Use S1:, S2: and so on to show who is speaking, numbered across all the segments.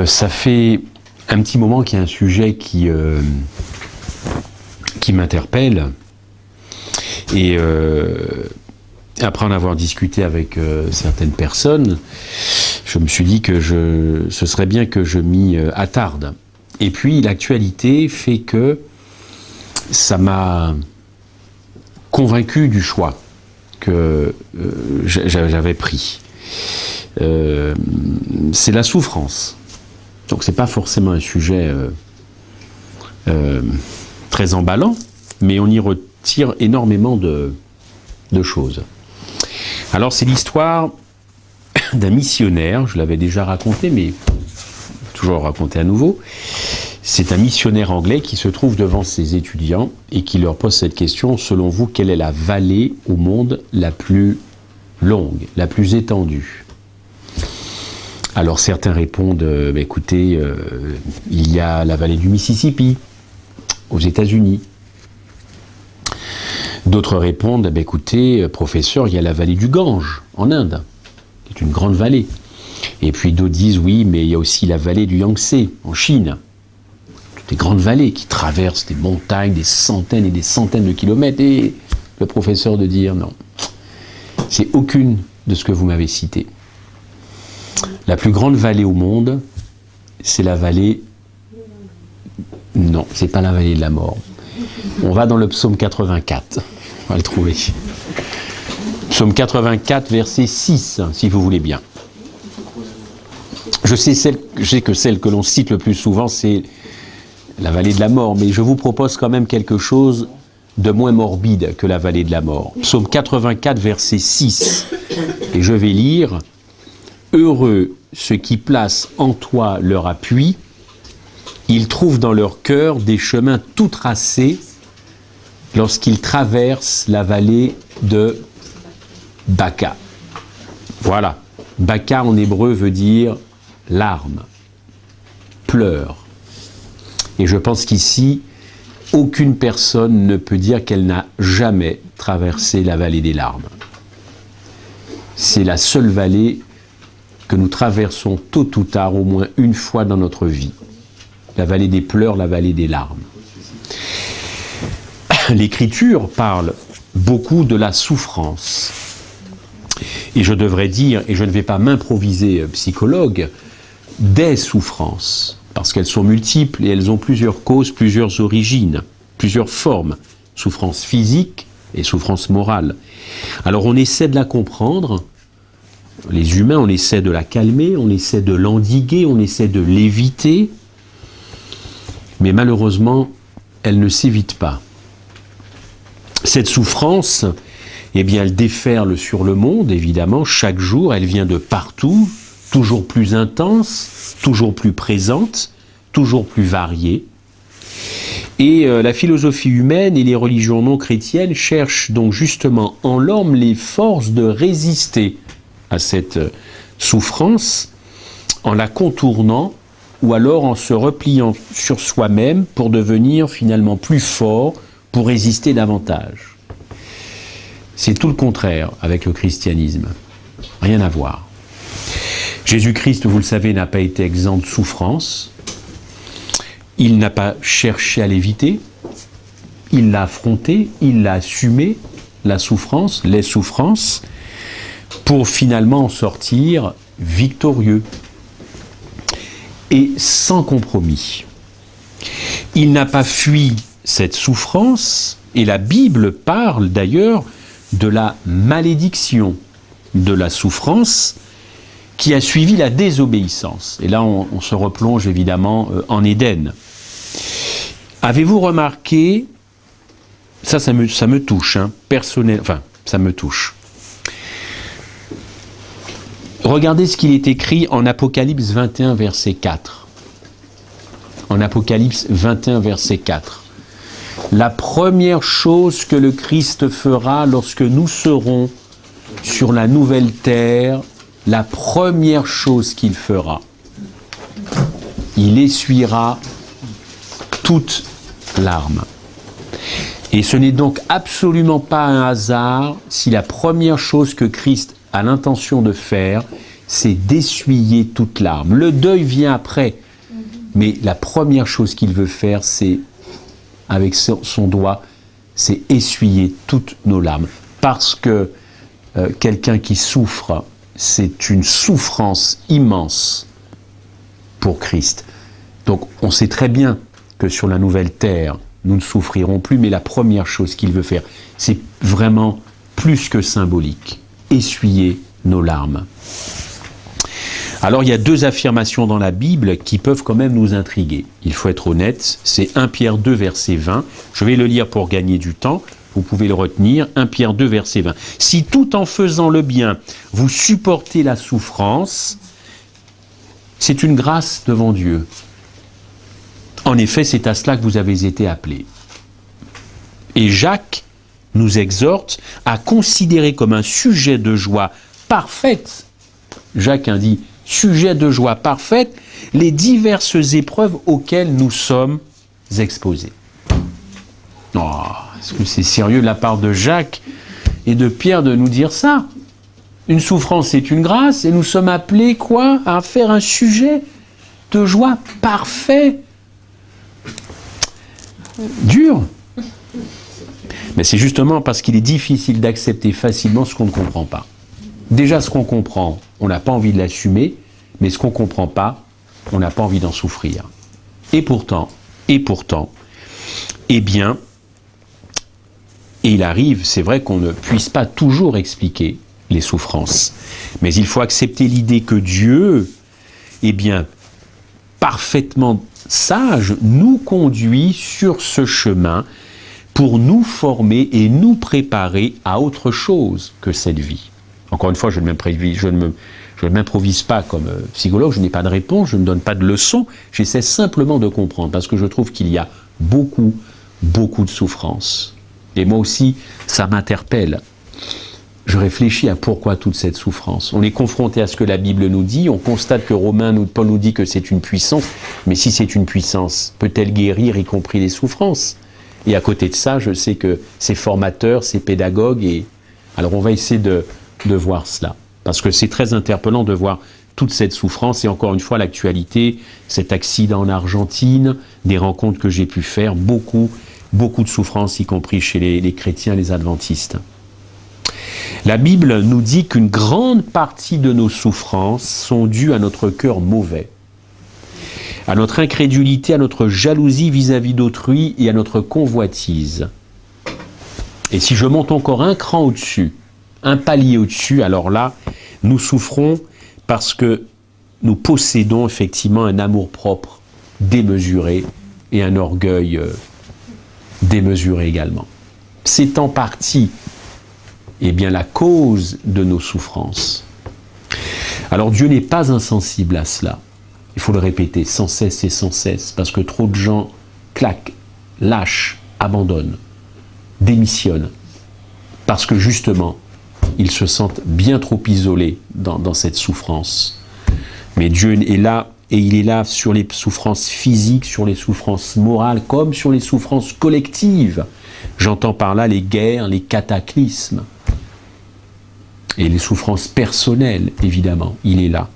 S1: Ça fait un petit moment qu'il y a un sujet qui m'interpelle. Et après en avoir discuté avec certaines personnes, je me suis dit que ce serait bien que je m'y attarde. Et puis l'actualité fait que ça m'a convaincu du choix que j'avais pris. C'est la souffrance. Donc c'est pas forcément un sujet très emballant, mais on y retire énormément de choses. Alors c'est l'histoire d'un missionnaire, je l'avais déjà raconté, mais toujours raconté à nouveau. C'est un missionnaire anglais qui se trouve devant ses étudiants et qui leur pose cette question: selon vous, quelle est la vallée au monde la plus longue, la plus étendue? Alors certains répondent, écoutez, il y a la vallée du Mississippi, aux États-Unis. D'autres répondent, écoutez, professeur, il y a la vallée du Gange, en Inde, qui est une grande vallée. Et puis d'autres disent, oui, mais il y a aussi la vallée du Yangtze, en Chine. Toutes des grandes vallées qui traversent des montagnes, des centaines et des centaines de kilomètres. Et le professeur de dire, non, c'est aucune de ce que vous m'avez cité. La plus grande vallée au monde, c'est la vallée... Non, c'est pas la vallée de la mort. On va dans le psaume 84. On va le trouver. Psaume 84, verset 6, si vous voulez bien. Je sais que celle que l'on cite le plus souvent, c'est la vallée de la mort, mais je vous propose quand même quelque chose de moins morbide que la vallée de la mort. Psaume 84, verset 6. Et je vais lire: heureux ceux qui placent en toi leur appui, ils trouvent dans leur cœur des chemins tout tracés lorsqu'ils traversent la vallée de Baka. Voilà. Baka en hébreu veut dire larmes, pleurs. Et je pense qu'ici, aucune personne ne peut dire qu'elle n'a jamais traversé la vallée des larmes. C'est la seule vallée que nous traversons tôt ou tard, au moins une fois dans notre vie. La vallée des pleurs, la vallée des larmes. L'Écriture parle beaucoup de la souffrance. Et je devrais dire, et je ne vais pas m'improviser psychologue, des souffrances, parce qu'elles sont multiples et elles ont plusieurs causes, plusieurs origines, plusieurs formes. Souffrance physique et souffrance morale. Alors on essaie de la comprendre. Les humains, on essaie de la calmer, on essaie de l'endiguer, on essaie de l'éviter, mais malheureusement, elle ne s'évite pas. Cette souffrance, eh bien, elle déferle sur le monde, évidemment, chaque jour, elle vient de partout, toujours plus intense, toujours plus présente, toujours plus variée. Et la philosophie humaine et les religions non chrétiennes cherchent donc justement en l'homme les forces de résister à cette souffrance en la contournant ou alors en se repliant sur soi-même pour devenir finalement plus fort, pour résister davantage. C'est tout le contraire avec le christianisme. Rien à voir. Jésus-Christ, vous le savez, n'a pas été exempt de souffrance. Il n'a pas cherché à l'éviter. Il l'a affronté, il l'a assumé, la souffrance, les souffrances, pour finalement en sortir victorieux et sans compromis. Il n'a pas fui cette souffrance, et la Bible parle d'ailleurs de la malédiction de la souffrance qui a suivi la désobéissance. Et là, on se replonge évidemment en Éden. Avez-vous remarqué, ça me touche, personnel, enfin, ça me touche. Regardez ce qu'il est écrit en Apocalypse 21, verset 4. En Apocalypse 21, verset 4. La première chose que le Christ fera lorsque nous serons sur la nouvelle terre, la première chose qu'il fera, il essuiera toute larme. Et ce n'est donc absolument pas un hasard si la première chose que Christ a l'intention de faire, c'est d'essuyer toute larme. Le deuil vient après, mais la première chose qu'il veut faire, c'est, avec son doigt, c'est essuyer toutes nos larmes. Parce que quelqu'un qui souffre, c'est une souffrance immense pour Christ. Donc on sait très bien que sur la nouvelle terre, nous ne souffrirons plus, mais la première chose qu'il veut faire, c'est vraiment plus que symbolique, essuyer nos larmes. Alors il y a deux affirmations dans la Bible qui peuvent quand même nous intriguer. Il faut être honnête, c'est 1 Pierre 2, verset 20. Je vais le lire pour gagner du temps, vous pouvez le retenir. 1 Pierre 2, verset 20. « Si tout en faisant le bien, vous supportez la souffrance, c'est une grâce devant Dieu. En effet, c'est à cela que vous avez été appelés. » Et Jacques nous exhorte à considérer comme un sujet de joie parfaite, Jacques dit, sujet de joie parfaite, les diverses épreuves auxquelles nous sommes exposés. Oh, est-ce que c'est sérieux de la part de Jacques et de Pierre de nous dire ça? Une souffrance, c'est une grâce, et nous sommes appelés, quoi? À faire un sujet de joie parfait. Dur. Mais c'est justement parce qu'il est difficile d'accepter facilement ce qu'on ne comprend pas. Déjà, ce qu'on comprend, on n'a pas envie de l'assumer, mais ce qu'on ne comprend pas, on n'a pas envie d'en souffrir. Et pourtant, eh bien, et il arrive, c'est vrai qu'on ne puisse pas toujours expliquer les souffrances, mais il faut accepter l'idée que Dieu, eh bien, parfaitement sage, nous conduit sur ce chemin pour nous former et nous préparer à autre chose que cette vie. Encore une fois, je ne m'improvise pas comme psychologue, je n'ai pas de réponse, je ne donne pas de leçons, j'essaie simplement de comprendre, parce que je trouve qu'il y a beaucoup de souffrance. Et moi aussi, ça m'interpelle. Je réfléchis à pourquoi toute cette souffrance. On est confronté à ce que la Bible nous dit, on constate que Paul nous dit que c'est une puissance, mais si c'est une puissance, peut-elle guérir y compris les souffrances? Et à côté de ça, je sais que c'est formateur, c'est pédagogue, et alors on va essayer de voir cela. Parce que c'est très interpellant de voir toute cette souffrance, et encore une fois, l'actualité, cet accident en Argentine, des rencontres que j'ai pu faire, beaucoup de souffrance, y compris chez les chrétiens, les adventistes. La Bible nous dit qu'une grande partie de nos souffrances sont dues à notre cœur mauvais, à notre incrédulité, à notre jalousie vis-à-vis d'autrui et à notre convoitise. Et si je monte encore un cran au-dessus, un palier au-dessus, alors là, nous souffrons parce que nous possédons effectivement un amour-propre démesuré et un orgueil démesuré également. C'est en partie, eh bien, la cause de nos souffrances. Alors Dieu n'est pas insensible à cela. Il faut le répéter sans cesse et sans cesse, parce que trop de gens claquent, lâchent, abandonnent, démissionnent, parce que justement, ils se sentent bien trop isolés dans cette souffrance. Mais Dieu est là, et il est là sur les souffrances physiques, sur les souffrances morales, comme sur les souffrances collectives. J'entends par là les guerres, les cataclysmes, et les souffrances personnelles, évidemment, il est là.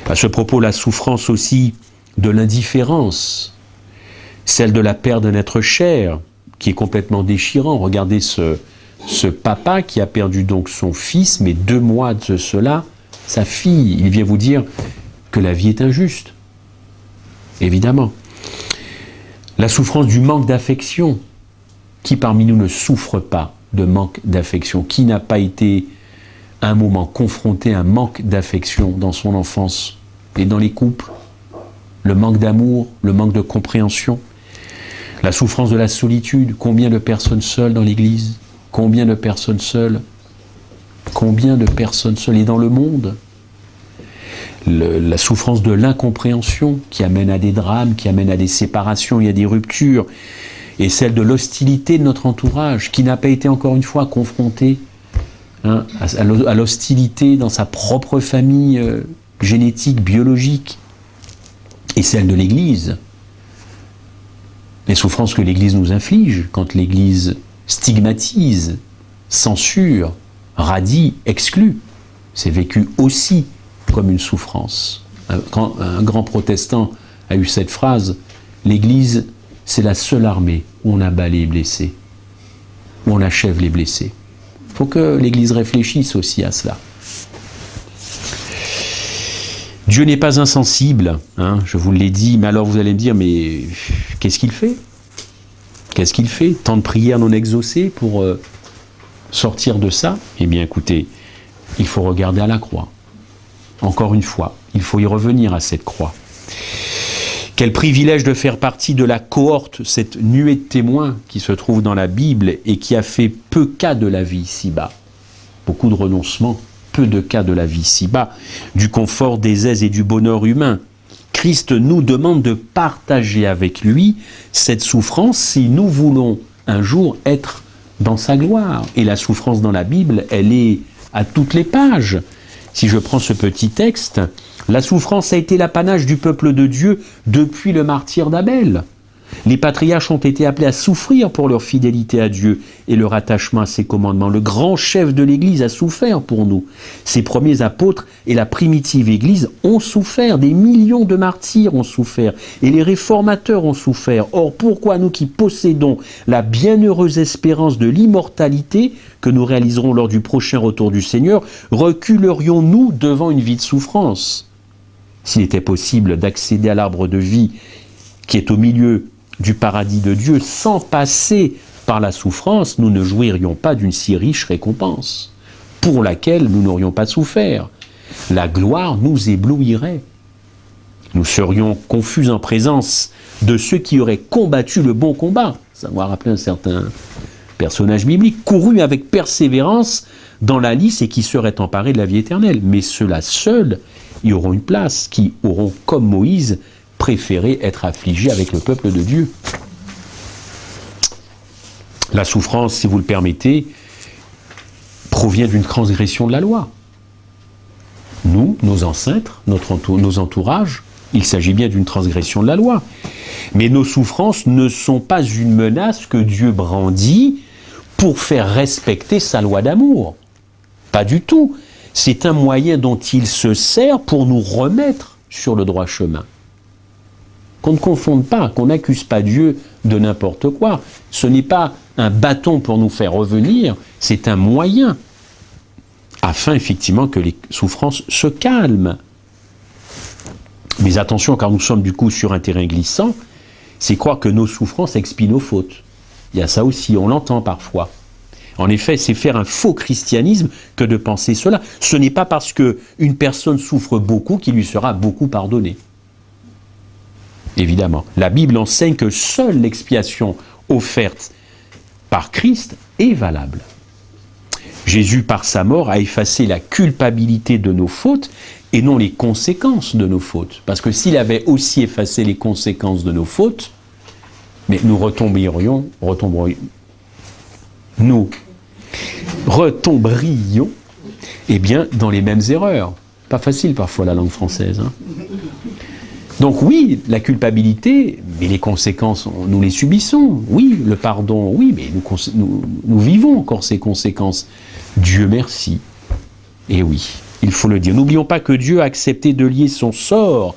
S1: À ce propos, la souffrance aussi de l'indifférence, celle de la perte d'un être cher, qui est complètement déchirant. Regardez ce papa qui a perdu donc son fils, mais 2 mois de cela, sa fille. Il vient vous dire que la vie est injuste, évidemment. La souffrance du manque d'affection. Qui parmi nous ne souffre pas de manque d'affection? Qui n'a pas été à un moment confronté à un manque d'affection dans son enfance et dans les couples? Le manque d'amour, le manque de compréhension. La souffrance de la solitude. Combien de personnes seules dans l'Église? Combien de personnes seules? Combien de personnes seules? Et dans le monde? La souffrance de l'incompréhension qui amène à des drames, qui amène à des séparations et à des ruptures. Et celle de l'hostilité de notre entourage, qui n'a pas été encore une fois confronté à l'hostilité dans sa propre famille génétique, biologique. Et celle de l'Église. Les souffrances que l'Église nous inflige, quand l'Église stigmatise, censure, radie, exclut. C'est vécu aussi comme une souffrance. Un grand protestant a eu cette phrase, l'Église, c'est la seule armée où on abat les blessés, où on achève les blessés. Il faut que l'Église réfléchisse aussi à cela. Dieu n'est pas insensible, hein, je vous l'ai dit, mais alors vous allez me dire, mais qu'est-ce qu'il fait? Qu'est-ce qu'il fait? Tant de prières non exaucées pour sortir de ça? Eh bien écoutez, il faut regarder à la croix. Encore une fois, il faut y revenir à cette croix. Quel privilège de faire partie de la cohorte, cette nuée de témoins qui se trouve dans la Bible et qui a fait peu cas de la vie ici-bas. Beaucoup de renoncements, peu de cas de la vie ici-bas, du confort, des aises et du bonheur humain. Christ nous demande de partager avec lui cette souffrance si nous voulons un jour être dans sa gloire. Et la souffrance dans la Bible, elle est à toutes les pages. Si je prends ce petit texte, la souffrance a été l'apanage du peuple de Dieu depuis le martyre d'Abel. Les patriarches ont été appelés à souffrir pour leur fidélité à Dieu et leur attachement à ses commandements. Le grand chef de l'Église a souffert pour nous. Ses premiers apôtres et la primitive Église ont souffert. Des millions de martyrs ont souffert. Et les réformateurs ont souffert. Or, pourquoi nous qui possédons la bienheureuse espérance de l'immortalité que nous réaliserons lors du prochain retour du Seigneur, reculerions-nous devant une vie de souffrance? S'il était possible d'accéder à l'arbre de vie qui est au milieu du paradis de Dieu sans passer par la souffrance, nous ne jouirions pas d'une si riche récompense, pour laquelle nous n'aurions pas souffert. La gloire nous éblouirait. Nous serions confus en présence de ceux qui auraient combattu le bon combat. Ça m'a rappelé un certain personnage biblique, couru avec persévérance dans la lice et qui seraient emparés de la vie éternelle. Mais ceux-là seuls y auront une place, qui auront, comme Moïse, préféré être affligés avec le peuple de Dieu. La souffrance, si vous le permettez, provient d'une transgression de la loi. Nous, nos ancêtres, nos entourages, il s'agit bien d'une transgression de la loi. Mais nos souffrances ne sont pas une menace que Dieu brandit pour faire respecter sa loi d'amour. Pas du tout. C'est un moyen dont il se sert pour nous remettre sur le droit chemin. Qu'on ne confonde pas, qu'on n'accuse pas Dieu de n'importe quoi. Ce n'est pas un bâton pour nous faire revenir, c'est un moyen, afin effectivement que les souffrances se calment. Mais attention, car nous sommes du coup sur un terrain glissant, c'est croire que nos souffrances expient nos fautes. Il y a ça aussi, on l'entend parfois. En effet, c'est faire un faux christianisme que de penser cela. Ce n'est pas parce qu'une personne souffre beaucoup qu'il lui sera beaucoup pardonné. Évidemment. La Bible enseigne que seule l'expiation offerte par Christ est valable. Jésus, par sa mort, a effacé la culpabilité de nos fautes et non les conséquences de nos fautes. Parce que s'il avait aussi effacé les conséquences de nos fautes, mais nous retomberions, eh bien, dans les mêmes erreurs. Pas facile parfois la langue française. Hein. Donc oui, la culpabilité, mais les conséquences, nous les subissons. Oui, le pardon, oui, mais nous vivons encore ces conséquences. Dieu merci. Et oui, il faut le dire. N'oublions pas que Dieu a accepté de lier son sort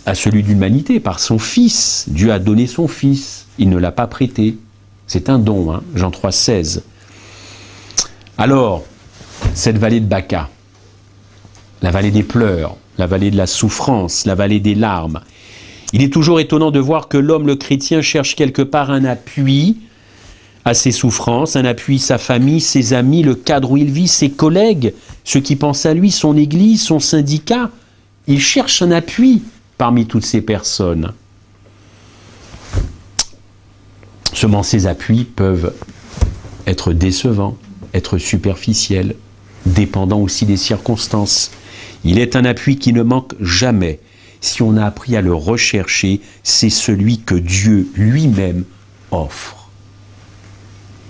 S1: à celui de l'humanité par son Fils. Dieu a donné son Fils, il ne l'a pas prêté. C'est un don, hein, Jean 3, 16. Alors, cette vallée de Baca, la vallée des pleurs, la vallée de la souffrance, la vallée des larmes. Il est toujours étonnant de voir que l'homme, le chrétien, cherche quelque part un appui à ses souffrances, un appui sa famille, ses amis, le cadre où il vit, ses collègues, ceux qui pensent à lui, son église, son syndicat. Il cherche un appui parmi toutes ces personnes. Seulement ces appuis peuvent être décevants, être superficiels, dépendant aussi des circonstances. Il est un appui qui ne manque jamais. Si on a appris à le rechercher, c'est celui que Dieu lui-même offre.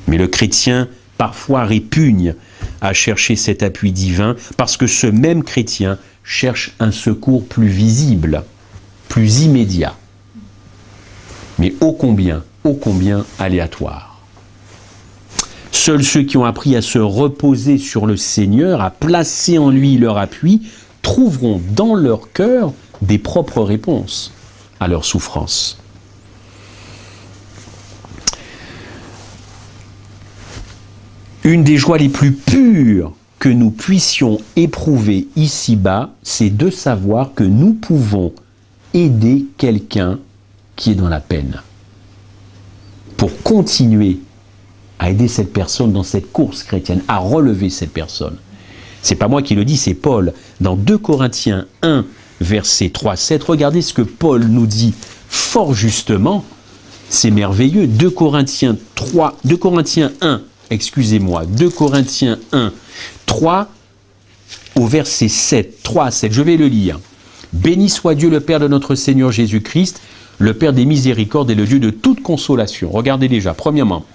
S1: Mais le chrétien, parfois, répugne à chercher cet appui divin parce que ce même chrétien cherche un secours plus visible, plus immédiat, mais ô combien aléatoire. Seuls ceux qui ont appris à se reposer sur le Seigneur, à placer en lui leur appui, trouveront dans leur cœur des propres réponses à leur souffrance. Une des joies les plus pures que nous puissions éprouver ici-bas, c'est de savoir que nous pouvons aider quelqu'un qui est dans la peine. Pour continuer à aider cette personne dans cette course chrétienne, à relever cette personne. C'est pas moi qui le dis, c'est Paul. Dans 2 Corinthiens 1, verset 3-7, regardez ce que Paul nous dit fort justement. C'est merveilleux. 2 Corinthiens 1, 2 Corinthiens 1, 3 au verset 7, 3 à 7, je vais le lire. Béni soit Dieu le Père de notre Seigneur Jésus-Christ, le Père des miséricordes et le Dieu de toute consolation. Regardez déjà, premièrement,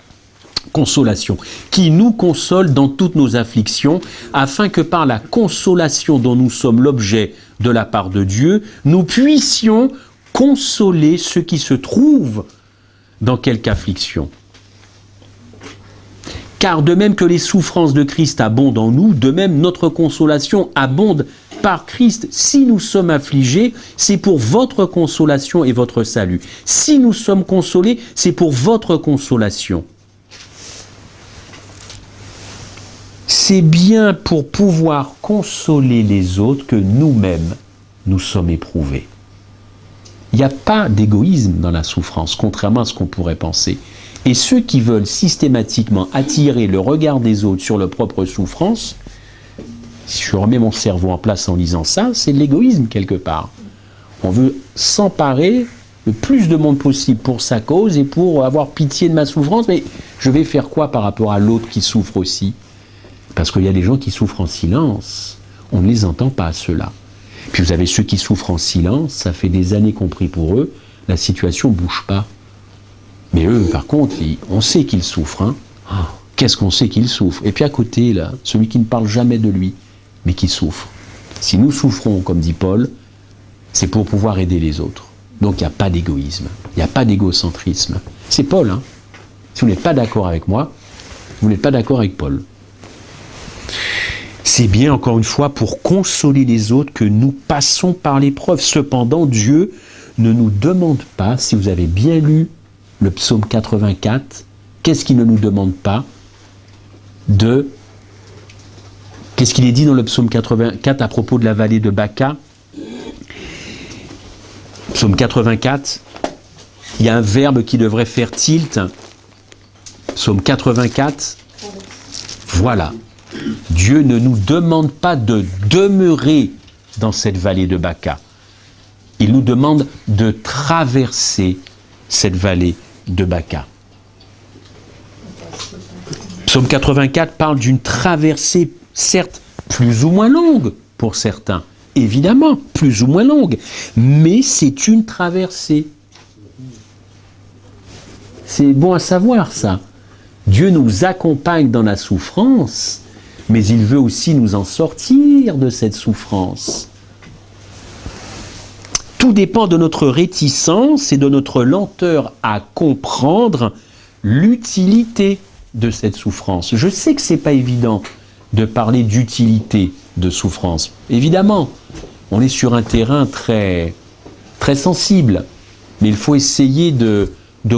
S1: consolation, qui nous console dans toutes nos afflictions, afin que par la consolation dont nous sommes l'objet de la part de Dieu, nous puissions consoler ceux qui se trouvent dans quelque affliction. Car de même que les souffrances de Christ abondent en nous, de même notre consolation abonde par Christ. Si nous sommes affligés, c'est pour votre consolation et votre salut. Si nous sommes consolés, c'est pour votre consolation. C'est bien pour pouvoir consoler les autres que nous-mêmes, nous sommes éprouvés. Il n'y a pas d'égoïsme dans la souffrance, contrairement à ce qu'on pourrait penser. Et ceux qui veulent systématiquement attirer le regard des autres sur leur propre souffrance, si je remets mon cerveau en place en lisant ça, c'est de l'égoïsme quelque part. On veut s'emparer le plus de monde possible pour sa cause et pour avoir pitié de ma souffrance, mais je vais faire quoi par rapport à l'autre qui souffre aussi? Parce qu'il y a des gens qui souffrent en silence, on ne les entend pas ceux-là. Puis vous avez ceux qui souffrent en silence, ça fait des années qu'on prie pour eux, la situation ne bouge pas. Mais eux, par contre, on sait qu'ils souffrent. Hein. Oh, qu'est-ce qu'on sait qu'ils souffrent? Et puis à côté, là, celui qui ne parle jamais de lui, mais qui souffre. Si nous souffrons, comme dit Paul, c'est pour pouvoir aider les autres. Donc il n'y a pas d'égoïsme, il n'y a pas d'égocentrisme. C'est Paul. Hein. Si vous n'êtes pas d'accord avec moi, vous n'êtes pas d'accord avec Paul. C'est bien, encore une fois, pour consoler les autres que nous passons par l'épreuve. Cependant, Dieu ne nous demande pas, si vous avez bien lu le psaume 84, qu'est-ce qu'il ne nous demande pas de... Qu'est-ce qu'il est dit dans le psaume 84 à propos de la vallée de Baca? Psaume 84, il y a un verbe qui devrait faire tilt. Psaume 84, voilà. Dieu ne nous demande pas de demeurer dans cette vallée de Baca. Il nous demande de traverser cette vallée de Baca. Psaume 84 parle d'une traversée, certes, plus ou moins longue pour certains, évidemment, plus ou moins longue, mais c'est une traversée. C'est bon à savoir ça. Dieu nous accompagne dans la souffrance, mais il veut aussi nous en sortir de cette souffrance. Tout dépend de notre réticence et de notre lenteur à comprendre l'utilité de cette souffrance. Je sais que ce n'est pas évident de parler d'utilité de souffrance. Évidemment, on est sur un terrain très, très sensible, mais il faut essayer de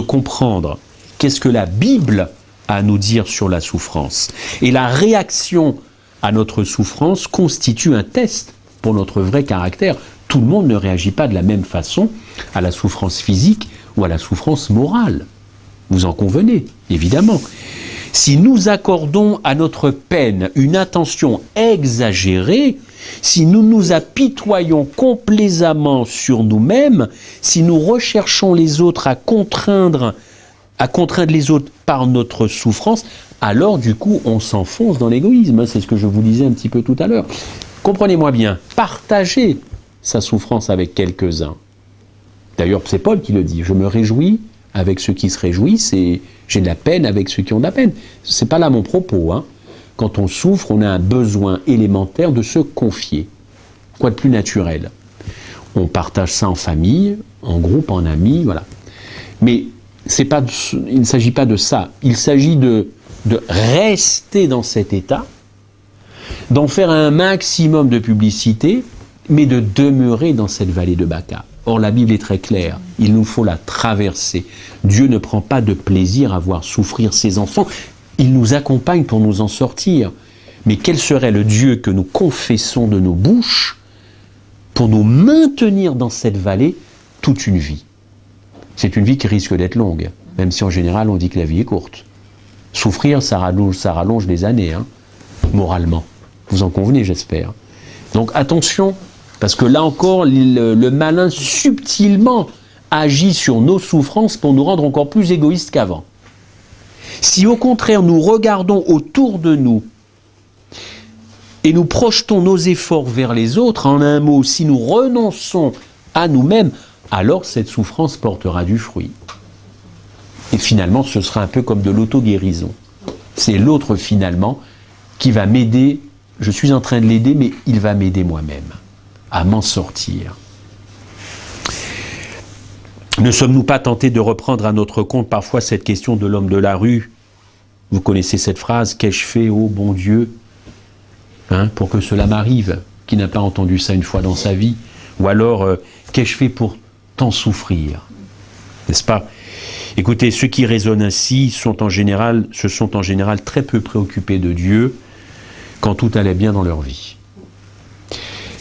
S1: comprendre qu'est-ce que la Bible a à nous dire sur la souffrance. Et la réaction à notre souffrance constitue un test pour notre vrai caractère. Tout le monde ne réagit pas de la même façon à la souffrance physique ou à la souffrance morale. Vous en convenez, évidemment. Si nous accordons à notre peine une attention exagérée, si nous nous apitoyons complaisamment sur nous-mêmes, si nous recherchons les autres à contraindre les autres par notre souffrance, alors du coup on s'enfonce dans l'égoïsme. C'est ce que je vous disais un petit peu tout à l'heure. Comprenez-moi bien, partagez sa souffrance avec quelques-uns. D'ailleurs, c'est Paul qui le dit, je me réjouis avec ceux qui se réjouissent et j'ai de la peine avec ceux qui ont de la peine. C'est pas là mon propos. Hein. Quand on souffre, on a un besoin élémentaire de se confier. Quoi de plus naturel? On partage ça en famille, en groupe, en amis, voilà. Mais il ne s'agit pas de ça. Il s'agit de rester dans cet état, d'en faire un maximum de publicité mais de demeurer dans cette vallée de Baca. Or, la Bible est très claire, il nous faut la traverser. Dieu ne prend pas de plaisir à voir souffrir ses enfants, il nous accompagne pour nous en sortir. Mais quel serait le Dieu que nous confessons de nos bouches pour nous maintenir dans cette vallée toute une vie? C'est une vie qui risque d'être longue, même si en général on dit que la vie est courte. Souffrir, ça rallonge des années, hein, moralement. Vous en convenez, j'espère. Donc attention, parce que là encore, le malin subtilement agit sur nos souffrances pour nous rendre encore plus égoïstes qu'avant. Si au contraire nous regardons autour de nous et nous projetons nos efforts vers les autres, en un mot, si nous renonçons à nous-mêmes, alors cette souffrance portera du fruit. Et finalement, ce sera un peu comme de l'auto-guérison. C'est l'autre finalement qui va m'aider, je suis en train de l'aider, mais il va m'aider moi-même à m'en sortir. Ne sommes-nous pas tentés de reprendre à notre compte parfois cette question de l'homme de la rue? Vous connaissez cette phrase, qu'ai-je fait, ô bon Dieu, pour que cela m'arrive? Qui n'a pas entendu ça une fois dans sa vie? Ou alors, qu'ai-je fait pour tant souffrir? N'est-ce pas? Écoutez, ceux qui raisonnent ainsi se sont en général très peu préoccupés de Dieu quand tout allait bien dans leur vie.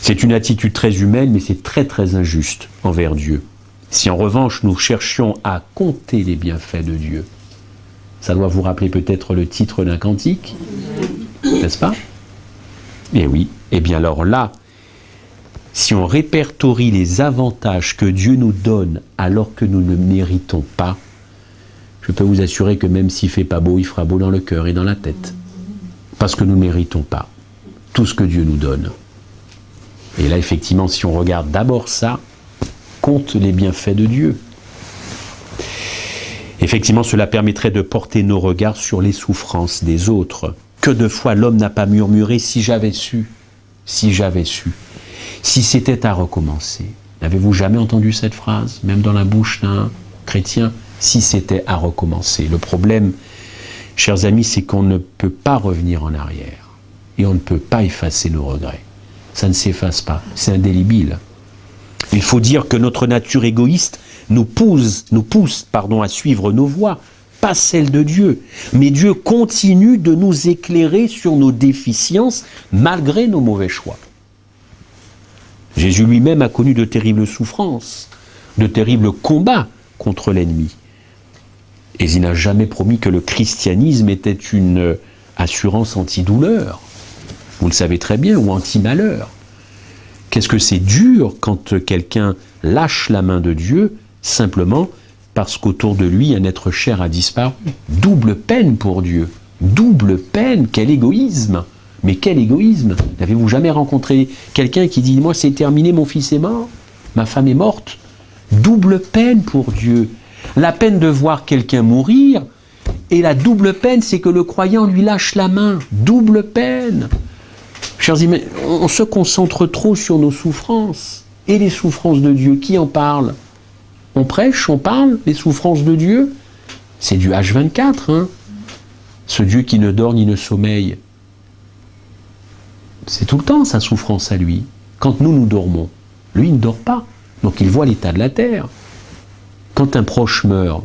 S1: C'est une attitude très humaine, mais c'est très très injuste envers Dieu. Si en revanche nous cherchions à compter les bienfaits de Dieu, ça doit vous rappeler peut-être le titre d'un cantique, n'est-ce pas? Eh oui, eh bien alors là, si on répertorie les avantages que Dieu nous donne alors que nous ne méritons pas, je peux vous assurer que même s'il ne fait pas beau, il fera beau dans le cœur et dans la tête. Parce que nous ne méritons pas tout ce que Dieu nous donne. Et là, effectivement, si on regarde d'abord ça, compte les bienfaits de Dieu. Effectivement, cela permettrait de porter nos regards sur les souffrances des autres. Que de fois l'homme n'a pas murmuré « si j'avais su, si j'avais su, si c'était à recommencer ». N'avez-vous jamais entendu cette phrase, même dans la bouche d'un chrétien? Si c'était à recommencer. Le problème, chers amis, c'est qu'on ne peut pas revenir en arrière. Et on ne peut pas effacer nos regrets. Ça ne s'efface pas, c'est indélébile. Il faut dire que notre nature égoïste nous pousse à suivre nos voies, pas celles de Dieu. Mais Dieu continue de nous éclairer sur nos déficiences malgré nos mauvais choix. Jésus lui-même a connu de terribles souffrances, de terribles combats contre l'ennemi. Et il n'a jamais promis que le christianisme était une assurance antidouleur. Vous le savez très bien, ou anti-malheur. Qu'est-ce que c'est dur quand quelqu'un lâche la main de Dieu simplement parce qu'autour de lui, un être cher a disparu. Double peine pour Dieu. Double peine, quel égoïsme! Mais quel égoïsme! N'avez-vous jamais rencontré quelqu'un qui dit « Moi, c'est terminé, mon fils est mort, ma femme est morte ». Double peine pour Dieu. La peine de voir quelqu'un mourir, et la double peine, c'est que le croyant lui lâche la main. Double peine. Chers amis, on se concentre trop sur nos souffrances et les souffrances de Dieu. Qui en parle? On prêche, on parle des souffrances de Dieu. C'est du H24, hein. Ce Dieu qui ne dort ni ne sommeille. C'est tout le temps sa souffrance à lui. Quand nous dormons, lui il ne dort pas. Donc il voit l'état de la terre. Quand un proche meurt,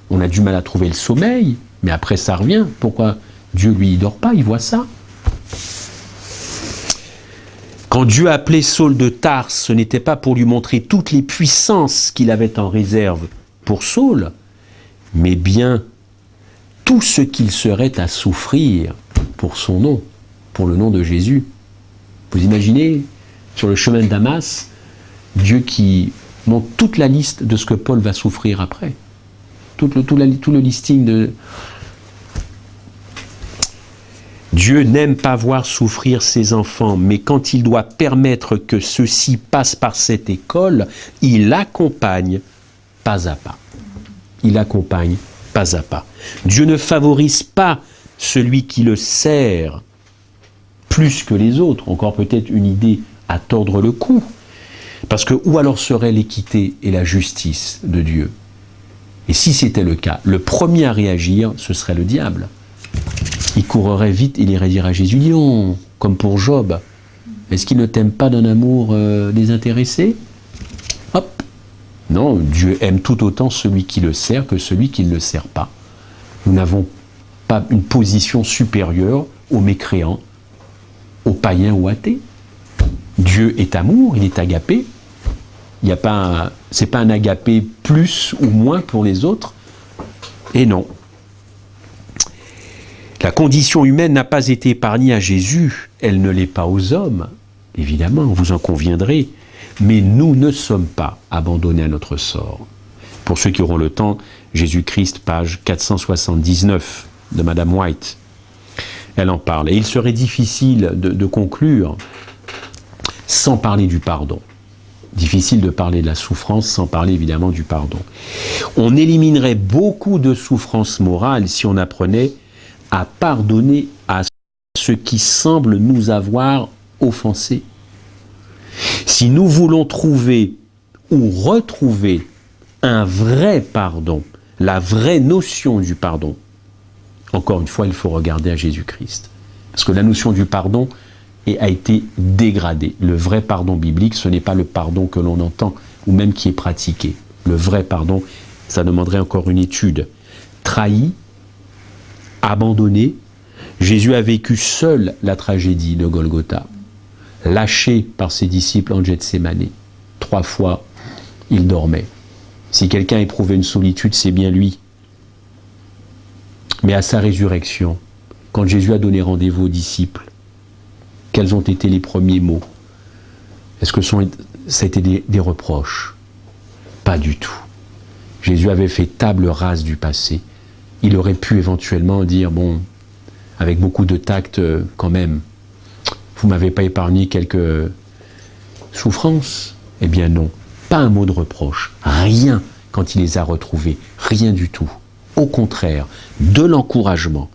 S1: on a du mal à trouver le sommeil, mais après ça revient. Pourquoi Dieu, lui, il dort pas, il voit ça. Quand Dieu appelait Saul de Tarse, ce n'était pas pour lui montrer toutes les puissances qu'il avait en réserve pour Saul, mais bien tout ce qu'il serait à souffrir pour son nom, pour le nom de Jésus. Vous imaginez, sur le chemin de Damas, Dieu qui montre toute la liste de ce que Paul va souffrir après. Tout le listing de... Dieu n'aime pas voir souffrir ses enfants, mais quand il doit permettre que ceux-ci passent par cette école, il accompagne pas à pas. Il accompagne pas à pas. Dieu ne favorise pas celui qui le sert plus que les autres. Encore peut-être une idée à tordre le cou. Parce que où alors serait l'équité et la justice de Dieu? Et si c'était le cas, le premier à réagir, ce serait le diable. Il courrait vite, il irait dire à Jésus, dis donc, comme pour Job, Est-ce qu'il ne t'aime pas d'un amour désintéressé? Hop. Non, Dieu aime tout autant celui qui le sert que celui qui ne le sert pas. Nous n'avons pas une position supérieure aux mécréants, aux païens ou athées. Dieu est amour, il est agapé. C'est pas un agapé plus ou moins pour les autres. Et non. La condition humaine n'a pas été épargnée à Jésus, elle ne l'est pas aux hommes, évidemment, vous en conviendrez, mais nous ne sommes pas abandonnés à notre sort. Pour ceux qui auront le temps, Jésus-Christ, page 479 de Madame White, elle en parle. Et il serait difficile de conclure sans parler du pardon. Difficile de parler de la souffrance sans parler évidemment du pardon. On éliminerait beaucoup de souffrances morales si on apprenait à pardonner à ceux qui semblent nous avoir offensés. Si nous voulons trouver ou retrouver un vrai pardon, la vraie notion du pardon, encore une fois, il faut regarder à Jésus-Christ. Parce que la notion du pardon a été dégradée. Le vrai pardon biblique, ce n'est pas le pardon que l'on entend, ou même qui est pratiqué. Le vrai pardon, ça demanderait encore une étude. Trahi, abandonné, Jésus a vécu seul la tragédie de Golgotha. Lâché par ses disciples en Gethsémani. 3 fois, il dormait. Si quelqu'un éprouvait une solitude, c'est bien lui. Mais à sa résurrection, quand Jésus a donné rendez-vous aux disciples, quels ont été les premiers mots? Est-ce que ça a été des reproches? Pas du tout. Jésus avait fait table rase du passé. Il aurait pu éventuellement dire, bon, avec beaucoup de tact quand même, vous ne m'avez pas épargné quelques souffrances? Eh bien non, pas un mot de reproche, rien quand il les a retrouvés, rien du tout. Au contraire, de l'encouragement.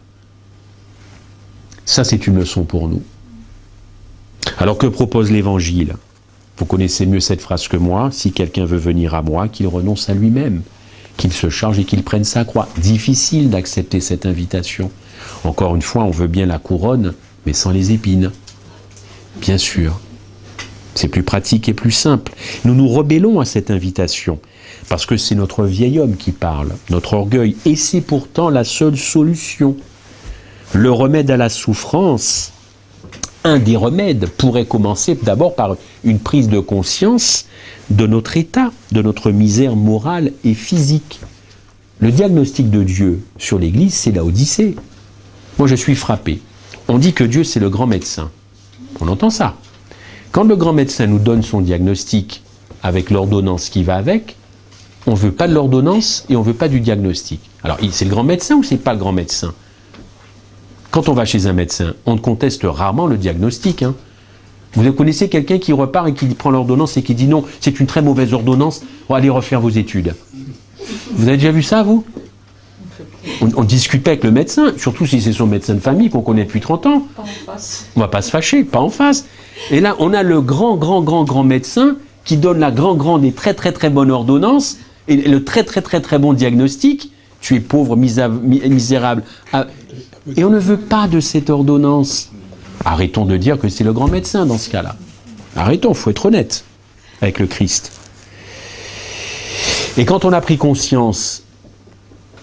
S1: Ça, c'est une leçon pour nous. Alors que propose l'Évangile? Vous connaissez mieux cette phrase que moi, si quelqu'un veut venir à moi, qu'il renonce à lui-même, qu'il se charge et qu'il prenne sa croix. Difficile d'accepter cette invitation. Encore une fois, on veut bien la couronne, mais sans les épines. Bien sûr. C'est plus pratique et plus simple. Nous nous rebellons à cette invitation, parce que c'est notre vieil homme qui parle, notre orgueil, et c'est pourtant la seule solution. Le remède à la souffrance, un des remèdes pourrait commencer d'abord par une prise de conscience de notre état, de notre misère morale et physique. Le diagnostic de Dieu sur l'Église, c'est la Odyssée. Moi, je suis frappé. On dit que Dieu, c'est le grand médecin. On entend ça. Quand le grand médecin nous donne son diagnostic avec l'ordonnance qui va avec, on ne veut pas de l'ordonnance et on ne veut pas du diagnostic. Alors, c'est le grand médecin ou c'est pas le grand médecin? Quand on va chez un médecin, on conteste rarement le diagnostic. Vous connaissez quelqu'un qui repart et qui prend l'ordonnance et qui dit non, c'est une très mauvaise ordonnance, on va aller refaire vos études. Vous avez déjà vu ça, vous? On discute pas avec le médecin, surtout si c'est son médecin de famille qu'on connaît depuis 30 ans.
S2: Pas en face.
S1: On va pas se fâcher, pas en face. Et là, on a le grand médecin qui donne la grande et très bonne ordonnance et le très bon diagnostic. Tu es pauvre, misérable. Et on ne veut pas de cette ordonnance. Arrêtons de dire que c'est le grand médecin dans ce cas-là. Arrêtons, il faut être honnête avec le Christ. Et quand on a pris conscience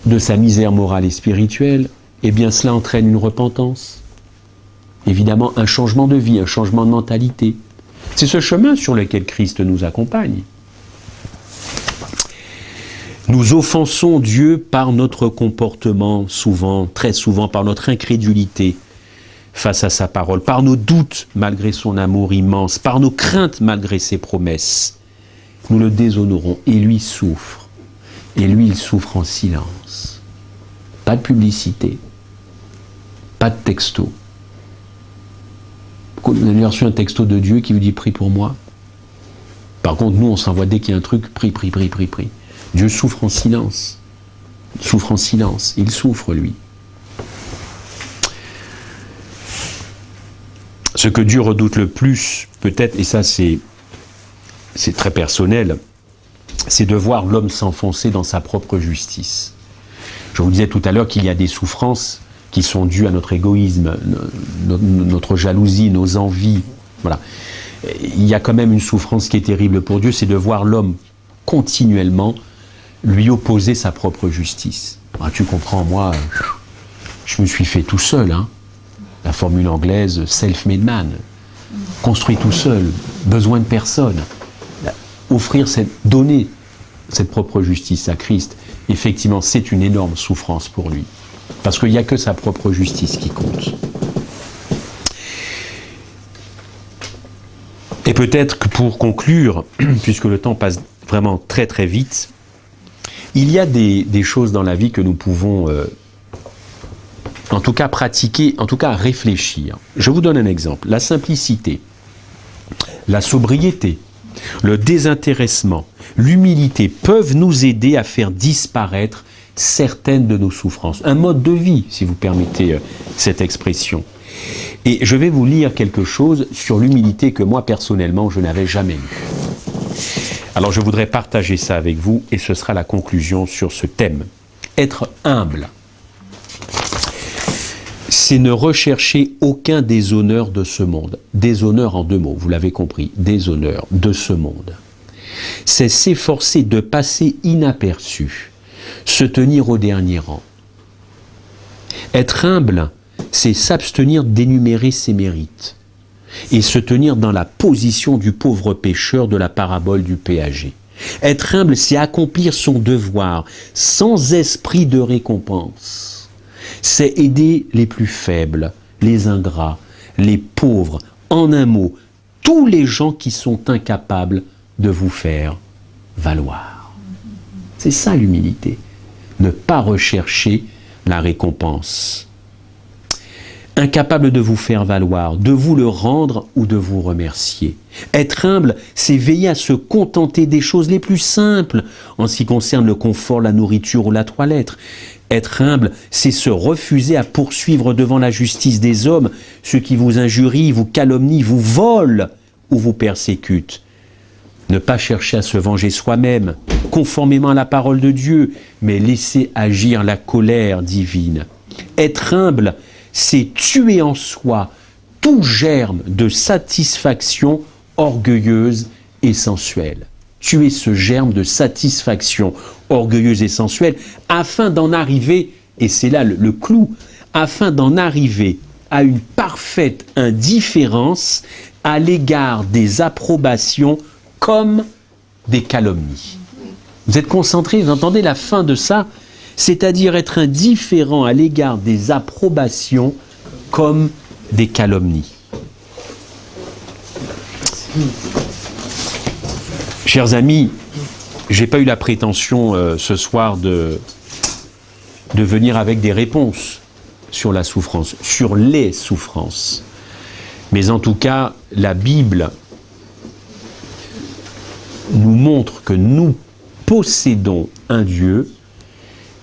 S1: de sa misère morale et spirituelle, eh bien cela entraîne une repentance. Évidemment, un changement de vie, un changement de mentalité. C'est ce chemin sur lequel Christ nous accompagne. Nous offensons Dieu par notre comportement, souvent, très souvent, par notre incrédulité face à sa parole, par nos doutes malgré son amour immense, par nos craintes malgré ses promesses. Nous le déshonorons et lui souffre. Et lui, il souffre en silence. Pas de publicité, pas de texto. Vous avez reçu un texto de Dieu qui vous dit « prie pour moi ». Par contre, nous, on s'envoie dès qu'il y a un truc « prie ». Dieu souffre en silence. Souffre en silence. Il souffre, lui. Ce que Dieu redoute le plus, peut-être, et ça c'est très personnel, c'est de voir l'homme s'enfoncer dans sa propre justice. Je vous disais tout à l'heure qu'il y a des souffrances qui sont dues à notre égoïsme, notre jalousie, nos envies, Voilà. Il y a quand même une souffrance qui est terrible pour Dieu, c'est de voir l'homme continuellement lui opposer sa propre justice. Ah, tu comprends, moi, je me suis fait tout seul, hein. La formule anglaise, self-made man. Construit tout seul, besoin de personne. Donner cette propre justice à Christ, effectivement, c'est une énorme souffrance pour lui. Parce qu'il n'y a que sa propre justice qui compte. Et peut-être que pour conclure, puisque le temps passe vraiment très très vite, il y a des choses dans la vie que nous pouvons en tout cas pratiquer, en tout cas réfléchir. Je vous donne un exemple. La simplicité, la sobriété, le désintéressement, l'humilité peuvent nous aider à faire disparaître certaines de nos souffrances. Un mode de vie, si vous permettez cette expression. Et je vais vous lire quelque chose sur l'humilité que moi, personnellement, je n'avais jamais lu. Alors, je voudrais partager ça avec vous et ce sera la conclusion sur ce thème. Être humble, c'est ne rechercher aucun déshonneur de ce monde. Déshonneur en deux mots, vous l'avez compris, déshonneur de ce monde. C'est s'efforcer de passer inaperçu, se tenir au dernier rang. Être humble, c'est s'abstenir d'énumérer ses mérites et se tenir dans la position du pauvre pécheur de la parabole du péager. Être humble, c'est accomplir son devoir sans esprit de récompense. C'est aider les plus faibles, les ingrats, les pauvres, en un mot, tous les gens qui sont incapables de vous faire valoir. C'est ça l'humilité, ne pas rechercher la récompense. Incapable de vous faire valoir, de vous le rendre ou de vous remercier. Être humble, c'est veiller à se contenter des choses les plus simples en ce qui concerne le confort, la nourriture ou la toilette. Être humble, c'est se refuser à poursuivre devant la justice des hommes ceux qui vous injurient, vous calomnient, vous volent ou vous persécutent. Ne pas chercher à se venger soi-même, conformément à la parole de Dieu, mais laisser agir la colère divine. Être humble, c'est tuer en soi tout germe de satisfaction orgueilleuse et sensuelle. Tuer ce germe de satisfaction orgueilleuse et sensuelle afin d'en arriver, et c'est là le clou, afin d'en arriver à une parfaite indifférence à l'égard des approbations comme des calomnies. Vous êtes concentrés, vous entendez la fin de ça, c'est-à-dire être indifférent à l'égard des approbations comme des calomnies. Chers amis, je n'ai pas eu la prétention ce soir de venir avec des réponses sur la souffrance, sur les souffrances. Mais en tout cas, la Bible nous montre que nous possédons un Dieu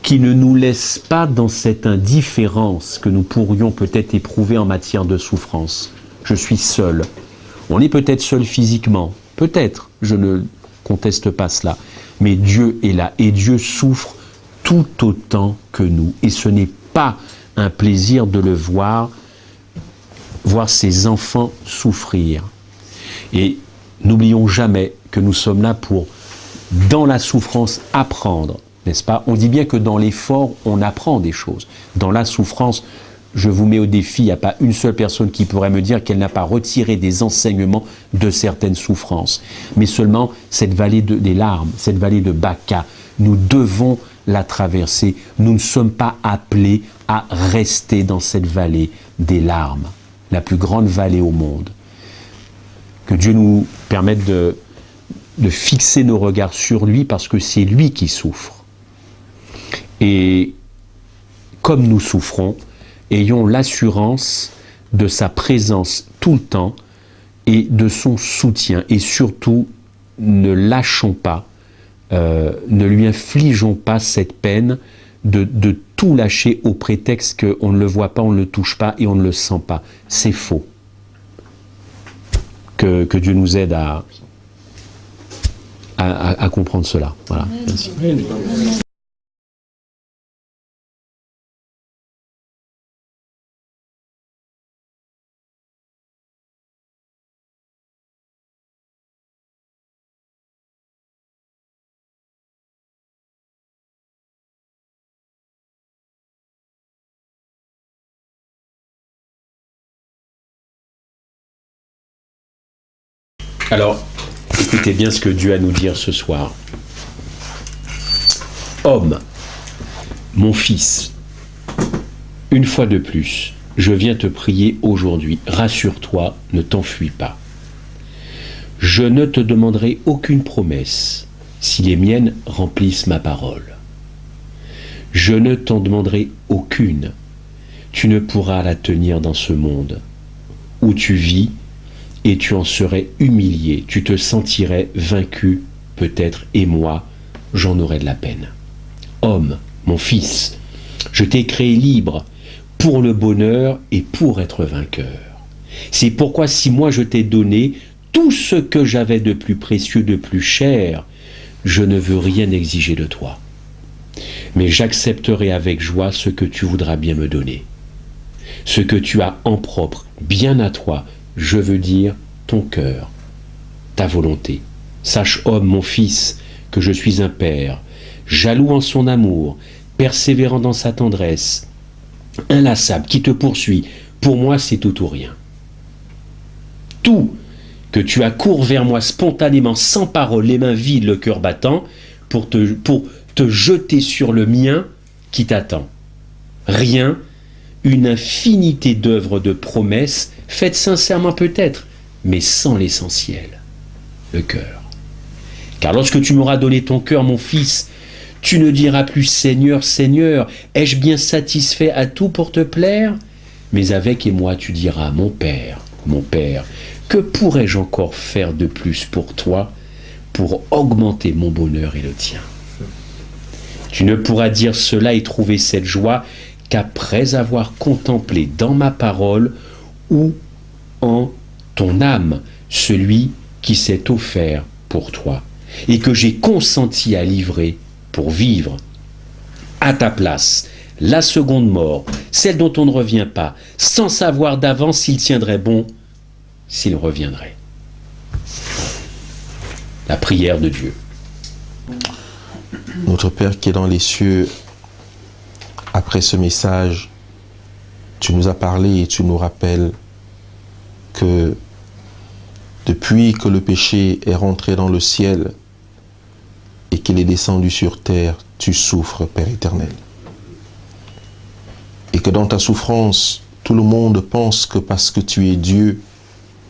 S1: qui ne nous laisse pas dans cette indifférence que nous pourrions peut-être éprouver en matière de souffrance. Je suis seul. On est peut-être seul physiquement, peut-être, je ne conteste pas cela, mais Dieu est là et Dieu souffre tout autant que nous. Et ce n'est pas un plaisir de le voir ses enfants souffrir. Et n'oublions jamais que nous sommes là pour, dans la souffrance, apprendre. N'est-ce pas? On dit bien que dans l'effort, on apprend des choses. Dans la souffrance, je vous mets au défi, il n'y a pas une seule personne qui pourrait me dire qu'elle n'a pas retiré des enseignements de certaines souffrances. Mais seulement cette vallée des larmes, cette vallée de Baca, nous devons la traverser. Nous ne sommes pas appelés à rester dans cette vallée des larmes, la plus grande vallée au monde. Que Dieu nous permette de fixer nos regards sur lui parce que c'est lui qui souffre. Et comme nous souffrons, ayons l'assurance de sa présence tout le temps et de son soutien. Et surtout, ne lâchons pas, ne lui infligeons pas cette peine de tout lâcher au prétexte qu'on ne le voit pas, on ne le touche pas et on ne le sent pas. C'est faux. Que Dieu nous aide à comprendre cela. Voilà. Merci. Alors, écoutez bien ce que Dieu a à nous dire ce soir. Homme, mon fils, une fois de plus, je viens te prier aujourd'hui. Rassure-toi, ne t'enfuis pas. Je ne te demanderai aucune promesse si les miennes remplissent ma parole. Je ne t'en demanderai aucune. Tu ne pourras la tenir dans ce monde où tu vis et tu en serais humilié. Tu te sentirais vaincu, peut-être, et moi, j'en aurais de la peine. Homme, mon fils, je t'ai créé libre pour le bonheur et pour être vainqueur. C'est pourquoi si moi je t'ai donné tout ce que j'avais de plus précieux, de plus cher, je ne veux rien exiger de toi. Mais j'accepterai avec joie ce que tu voudras bien me donner. Ce que tu as en propre, bien à toi, je veux dire ton cœur, ta volonté. Sache, homme, mon fils, que je suis un père, jaloux en son amour, persévérant dans sa tendresse, inlassable, qui te poursuit. Pour moi, c'est tout ou rien. Tout que tu accours vers moi spontanément, sans parole, les mains vides, le cœur battant, pour te jeter sur le mien qui t'attend. Rien, une infinité d'œuvres de promesses, faites sincèrement peut-être, mais sans l'essentiel, le cœur. Car lorsque tu m'auras donné ton cœur, mon fils, tu ne diras plus Seigneur, Seigneur, ai-je bien satisfait à tout pour te plaire? Mais avec et moi tu diras, mon Père, que pourrais-je encore faire de plus pour toi, pour augmenter mon bonheur et le tien? Tu ne pourras dire cela et trouver cette joie qu'après avoir contemplé dans ma parole ou en ton âme celui qui s'est offert pour toi et que j'ai consenti à livrer pour vivre à ta place la seconde mort, celle dont on ne revient pas, sans savoir d'avance s'il tiendrait bon, s'il reviendrait. La prière de Dieu.
S2: Notre Père qui est dans les cieux, après ce message, tu nous as parlé et tu nous rappelles que depuis que le péché est rentré dans le ciel et qu'il est descendu sur terre, tu souffres, Père éternel. Et que dans ta souffrance, tout le monde pense que parce que tu es Dieu,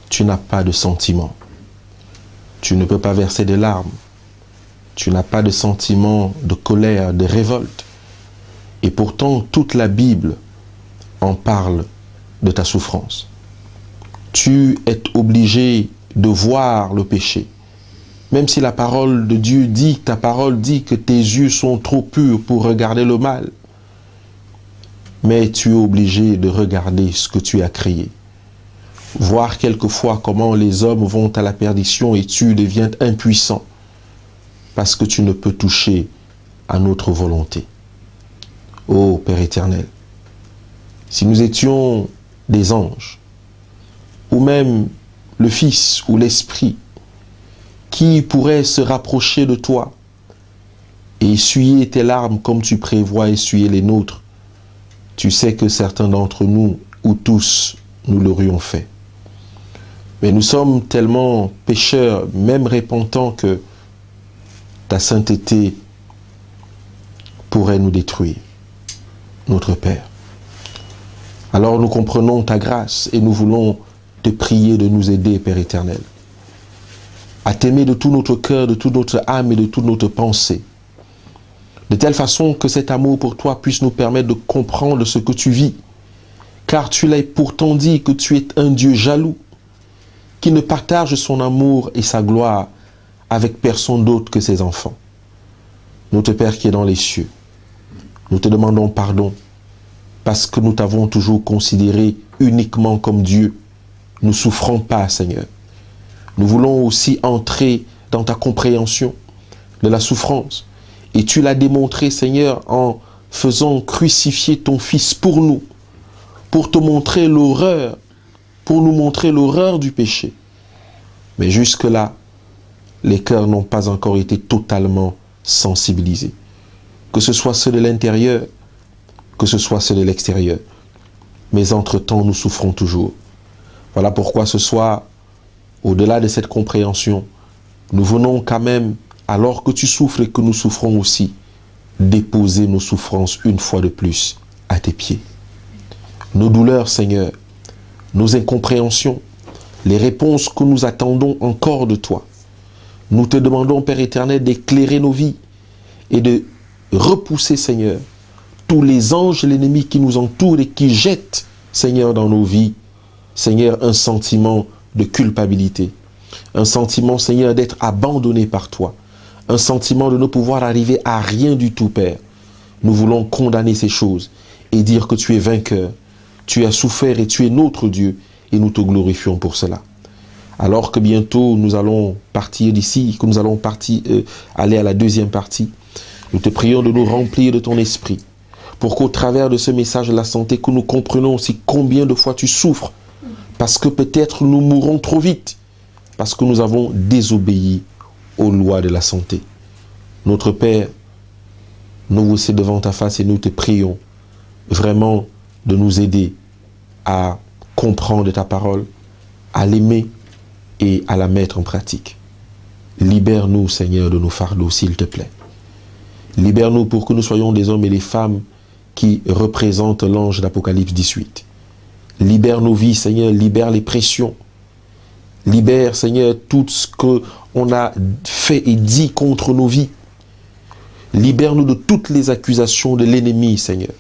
S2: tu n'as pas de sentiments. Tu ne peux pas verser des larmes. Tu n'as pas de sentiments de colère, de révolte. Et pourtant, toute la Bible en parle de ta souffrance. Tu es obligé de voir le péché. Même si la parole de Dieu dit, ta parole dit que tes yeux sont trop purs pour regarder le mal. Mais tu es obligé de regarder ce que tu as créé. Voir quelquefois comment les hommes vont à la perdition et tu deviens impuissant parce que tu ne peux toucher à notre volonté. Ô Père éternel, si nous étions des anges, ou même le Fils ou l'Esprit, qui pourrait se rapprocher de toi et essuyer tes larmes comme tu prévois essuyer les nôtres, tu sais que certains d'entre nous, ou tous, nous l'aurions fait. Mais nous sommes tellement pécheurs, même repentants, que ta sainteté pourrait nous détruire, notre Père. Alors nous comprenons ta grâce et nous voulons te prier de nous aider, Père éternel, à t'aimer de tout notre cœur, de toute notre âme et de toute notre pensée, de telle façon que cet amour pour toi puisse nous permettre de comprendre ce que tu vis, car tu l'as pourtant dit que tu es un Dieu jaloux, qui ne partage son amour et sa gloire avec personne d'autre que ses enfants. Notre Père qui est dans les cieux, nous te demandons pardon parce que nous t'avons toujours considéré uniquement comme Dieu. Nous ne souffrons pas, Seigneur. Nous voulons aussi entrer dans ta compréhension de la souffrance. Et tu l'as démontré, Seigneur, en faisant crucifier ton Fils pour nous, pour te montrer l'horreur, pour nous montrer l'horreur du péché. Mais jusque-là, les cœurs n'ont pas encore été totalement sensibilisés. Que ce soit ceux de l'intérieur, que ce soit ceux de l'extérieur. Mais entre-temps, nous souffrons toujours. Voilà pourquoi ce soir, Au-delà de cette compréhension, nous venons quand même, alors que tu souffres et que nous souffrons aussi, déposer nos souffrances une fois de plus à tes pieds. Nos douleurs, Seigneur, nos incompréhensions, les réponses que nous attendons encore de toi. Nous te demandons, Père éternel, d'éclairer nos vies et de repousser, Seigneur, tous les anges et l'ennemi qui nous entourent et qui jettent, Seigneur, dans nos vies, Seigneur, un sentiment de culpabilité, un sentiment, Seigneur, d'être abandonné par toi, un sentiment de ne pouvoir arriver à rien du tout, Père. Nous voulons condamner ces choses et dire que tu es vainqueur, tu as souffert et tu es notre Dieu et nous te glorifions pour cela. Alors que bientôt nous allons partir d'ici, que nous allons aller à la deuxième partie, nous te prions de nous remplir de ton esprit pour qu'au travers de ce message de la santé, que nous comprenons aussi combien de fois tu souffres parce que peut-être nous mourrons trop vite, parce que nous avons désobéi aux lois de la santé. Notre Père, nous voici devant ta face et nous te prions vraiment de nous aider à comprendre ta parole, à l'aimer et à la mettre en pratique. Libère-nous, Seigneur, de nos fardeaux, s'il te plaît. Libère-nous pour que nous soyons des hommes et des femmes qui représentent l'ange d'Apocalypse 18. Libère nos vies, Seigneur, libère les pressions. Libère, Seigneur, tout ce qu'on a fait et dit contre nos vies. Libère-nous de toutes les accusations de l'ennemi, Seigneur.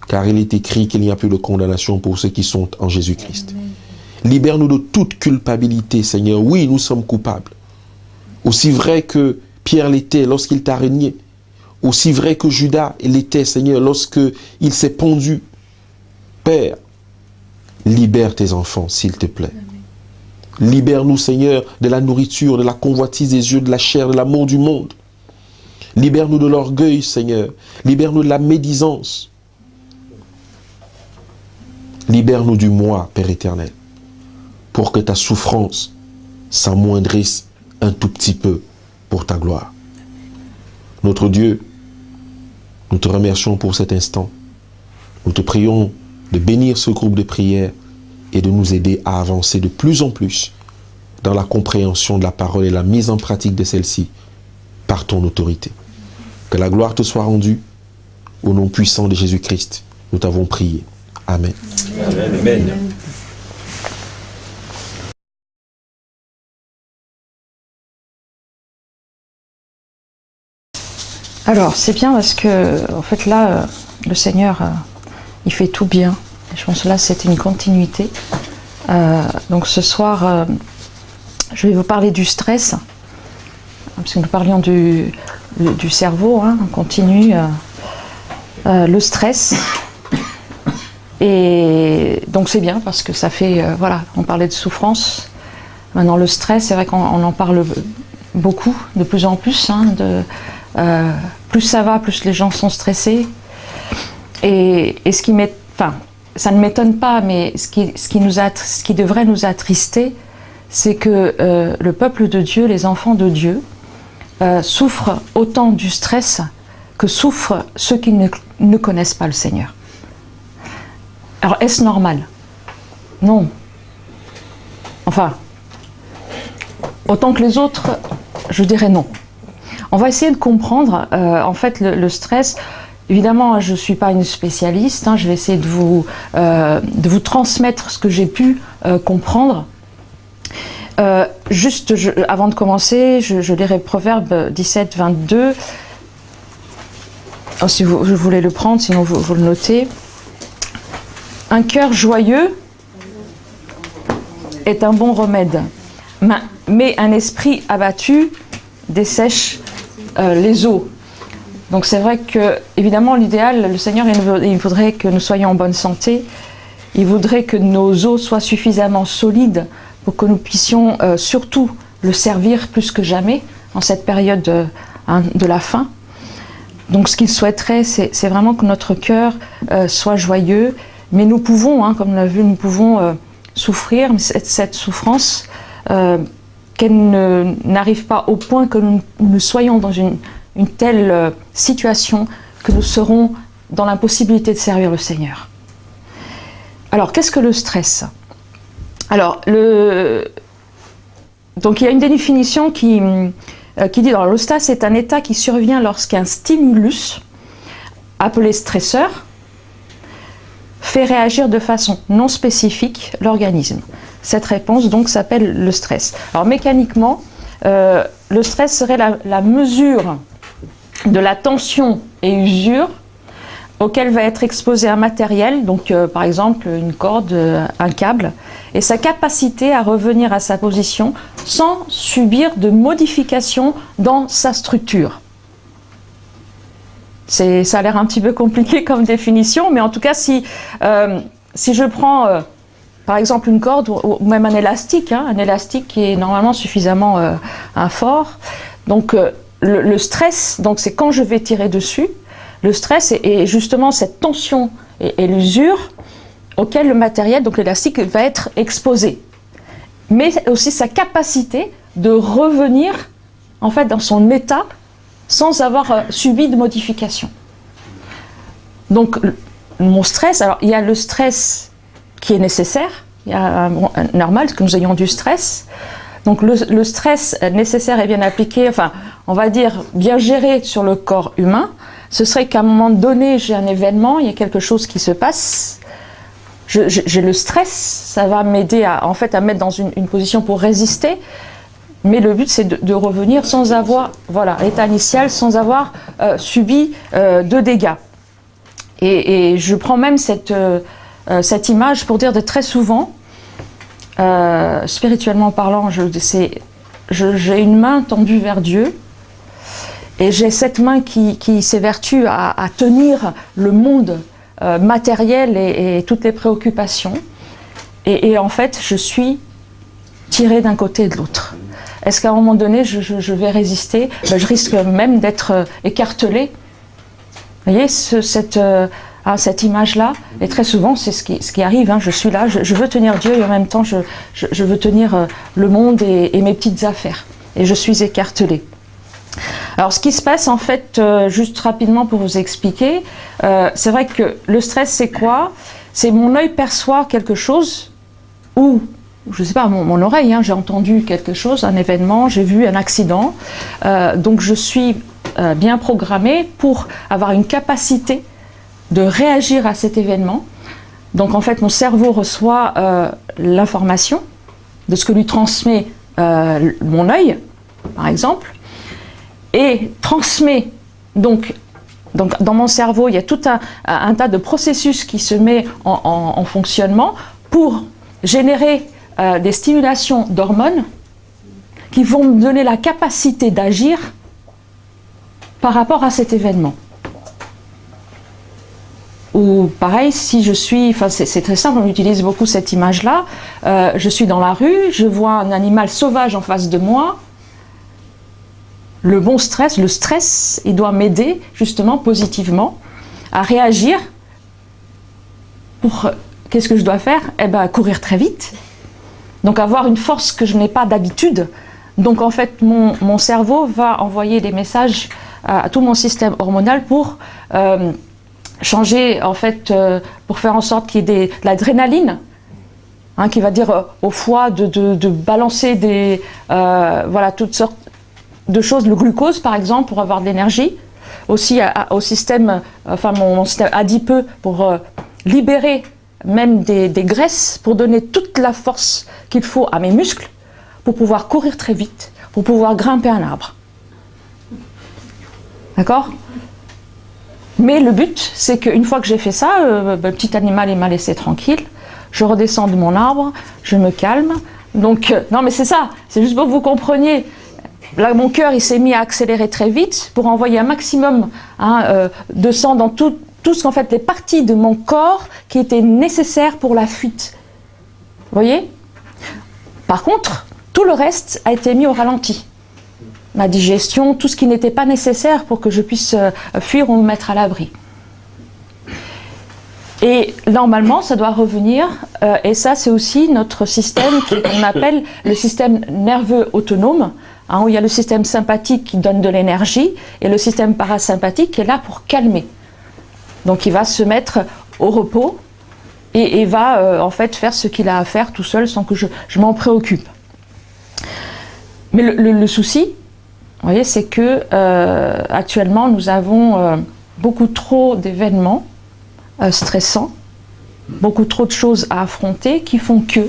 S2: Car il est écrit qu'il n'y a plus de condamnation pour ceux qui sont en Jésus-Christ. Libère-nous de toute culpabilité, Seigneur. Oui, nous sommes coupables. Aussi vrai que Pierre l'était lorsqu'il t'a régné. Aussi vrai que Judas l'était, Seigneur, lorsqu'il s'est pendu. Père, libère tes enfants, s'il te plaît. Libère-nous, Seigneur, de la nourriture, de la convoitise des yeux, de la chair, de l'amour du monde. Libère-nous de l'orgueil, Seigneur. Libère-nous de la médisance. Libère-nous du moi, Père éternel, pour que ta souffrance s'amoindrisse un tout petit peu pour ta gloire. Notre Dieu, nous te remercions pour cet instant. Nous te prions de bénir ce groupe de prière et de nous aider à avancer de plus en plus dans la compréhension de la parole et la mise en pratique de celle-ci par ton autorité. Que la gloire te soit rendue au nom puissant de Jésus-Christ. Nous t'avons prié. Amen.
S3: Amen. Amen.
S4: Alors, c'est bien parce que, en fait, là, le Seigneur, il fait tout bien. Je pense que là, c'est une continuité. Donc, ce soir, je vais vous parler du stress. Parce que nous parlions du cerveau, hein, on continue. Le stress. Et donc, c'est bien parce que ça fait, voilà, on parlait de souffrance. Maintenant, le stress, c'est vrai qu'on en parle beaucoup, de plus en plus, hein, plus ça va, plus les gens sont stressés. Et ce qui ça ne m'étonne pas, mais ce qui devrait nous attrister, c'est que le peuple de Dieu, les enfants de Dieu, souffrent autant du stress que souffrent ceux qui ne connaissent pas le Seigneur. Alors, est-ce normal? Non. Enfin, autant que les autres, je dirais non. On va essayer de comprendre, en fait, le stress. Évidemment, je ne suis pas une spécialiste, hein, je vais essayer de vous transmettre ce que j'ai pu comprendre. Juste, avant de commencer, je lirai Proverbe 17, 22. Oh, si vous voulez le prendre, sinon vous le notez. Un cœur joyeux est un bon remède, mais un esprit abattu dessèche les eaux. Donc c'est vrai que, évidemment, l'idéal, le Seigneur, il voudrait que nous soyons en bonne santé. Il voudrait que nos os soient suffisamment solides pour que nous puissions surtout le servir plus que jamais en cette période de la fin. Donc ce qu'il souhaiterait, c'est vraiment que notre cœur soit joyeux. Mais nous pouvons, hein, comme on l'a vu, nous pouvons souffrir, cette souffrance, qu'elle n'arrive pas au point que nous soyons dans une telle situation que nous serons dans l'impossibilité de servir le Seigneur. Alors, qu'est-ce que le stress? Alors, donc il y a une définition qui dit, alors le stress est un état qui survient lorsqu'un stimulus, appelé stresseur, fait réagir de façon non spécifique l'organisme. Cette réponse donc s'appelle le stress. Alors mécaniquement, le stress serait la mesure de la tension et usure auquel va être exposé un matériel, donc par exemple une corde, un câble, et sa capacité à revenir à sa position sans subir de modifications dans sa structure. Ça a l'air un petit peu compliqué comme définition, mais en tout cas, si je prends par exemple une corde ou même un élastique qui est normalement suffisamment fort, donc le stress, donc c'est quand je vais tirer dessus, le stress est justement cette tension et l'usure auquel le matériel, donc l'élastique, va être exposé. Mais aussi sa capacité de revenir en fait dans son état sans avoir subi de modification. Donc mon stress, alors il y a le stress qui est nécessaire, il y a normal que nous ayons du stress. Donc le stress nécessaire et bien appliqué, enfin on va dire bien géré sur le corps humain, ce serait qu'à un moment donné j'ai un événement, il y a quelque chose qui se passe, j'ai le stress, ça va m'aider à mettre dans une position pour résister, mais le but c'est de revenir sans avoir, voilà, l'état initial, sans avoir subi de dégâts. Et je prends même cette image pour dire que très souvent, spirituellement parlant, j'ai une main tendue vers Dieu, et j'ai cette main qui s'évertue à tenir le monde matériel et toutes les préoccupations, et en fait je suis tirée d'un côté et de l'autre. Est-ce qu'à un moment donné je vais résister? Je risque même d'être écartelée. Vous voyez cette image-là, et très souvent c'est ce qui arrive, je suis là, je veux tenir Dieu et en même temps je veux tenir le monde et mes petites affaires, et je suis écartelée. Alors ce qui se passe en fait, juste rapidement pour vous expliquer, c'est vrai que le stress c'est quoi? C'est mon œil perçoit quelque chose, ou je ne sais pas, mon oreille, j'ai entendu quelque chose, un événement, j'ai vu un accident, donc je suis bien programmée pour avoir une capacité de réagir à cet événement. Donc en fait mon cerveau reçoit l'information de ce que lui transmet mon œil, par exemple, et transmet donc dans mon cerveau, il y a tout un tas de processus qui se met en fonctionnement pour générer des stimulations d'hormones qui vont me donner la capacité d'agir par rapport à cet événement. Ou pareil, si je suis, c'est très simple, on utilise beaucoup cette image-là, je suis dans la rue, je vois un animal sauvage en face de moi. Le stress, il doit m'aider justement positivement à réagir pour, qu'est-ce que je dois faire? Courir très vite. Donc avoir une force que je n'ai pas d'habitude. Donc en fait, mon cerveau va envoyer des messages à tout mon système hormonal pour changer, en fait, pour faire en sorte qu'il y ait de l'adrénaline, qui va dire au foie de balancer toutes sortes de choses, le glucose par exemple pour avoir de l'énergie, aussi au système, mon système adipeux pour libérer même des graisses, pour donner toute la force qu'il faut à mes muscles pour pouvoir courir très vite, pour pouvoir grimper un arbre. D'accord? Mais le but, c'est qu'une fois que j'ai fait ça, le petit animal il m'a laissé tranquille, je redescends de mon arbre, je me calme. Donc, non mais c'est ça, c'est juste pour que vous compreniez. Là, mon cœur, il s'est mis à accélérer très vite pour envoyer un maximum de sang dans tout ce qu'en fait, les parties de mon corps qui étaient nécessaires pour la fuite. Vous voyez? Par contre, tout le reste a été mis au ralenti. Ma digestion, tout ce qui n'était pas nécessaire pour que je puisse fuir ou me mettre à l'abri. Et normalement, ça doit revenir, et ça, c'est aussi notre système qu'on appelle le système nerveux autonome, où il y a le système sympathique qui donne de l'énergie et le système parasympathique qui est là pour calmer. Donc il va se mettre au repos et va en fait faire ce qu'il a à faire tout seul sans que je m'en préoccupe. Mais le souci, vous voyez, c'est que actuellement, nous avons beaucoup trop d'événements stressants, beaucoup trop de choses à affronter qui font que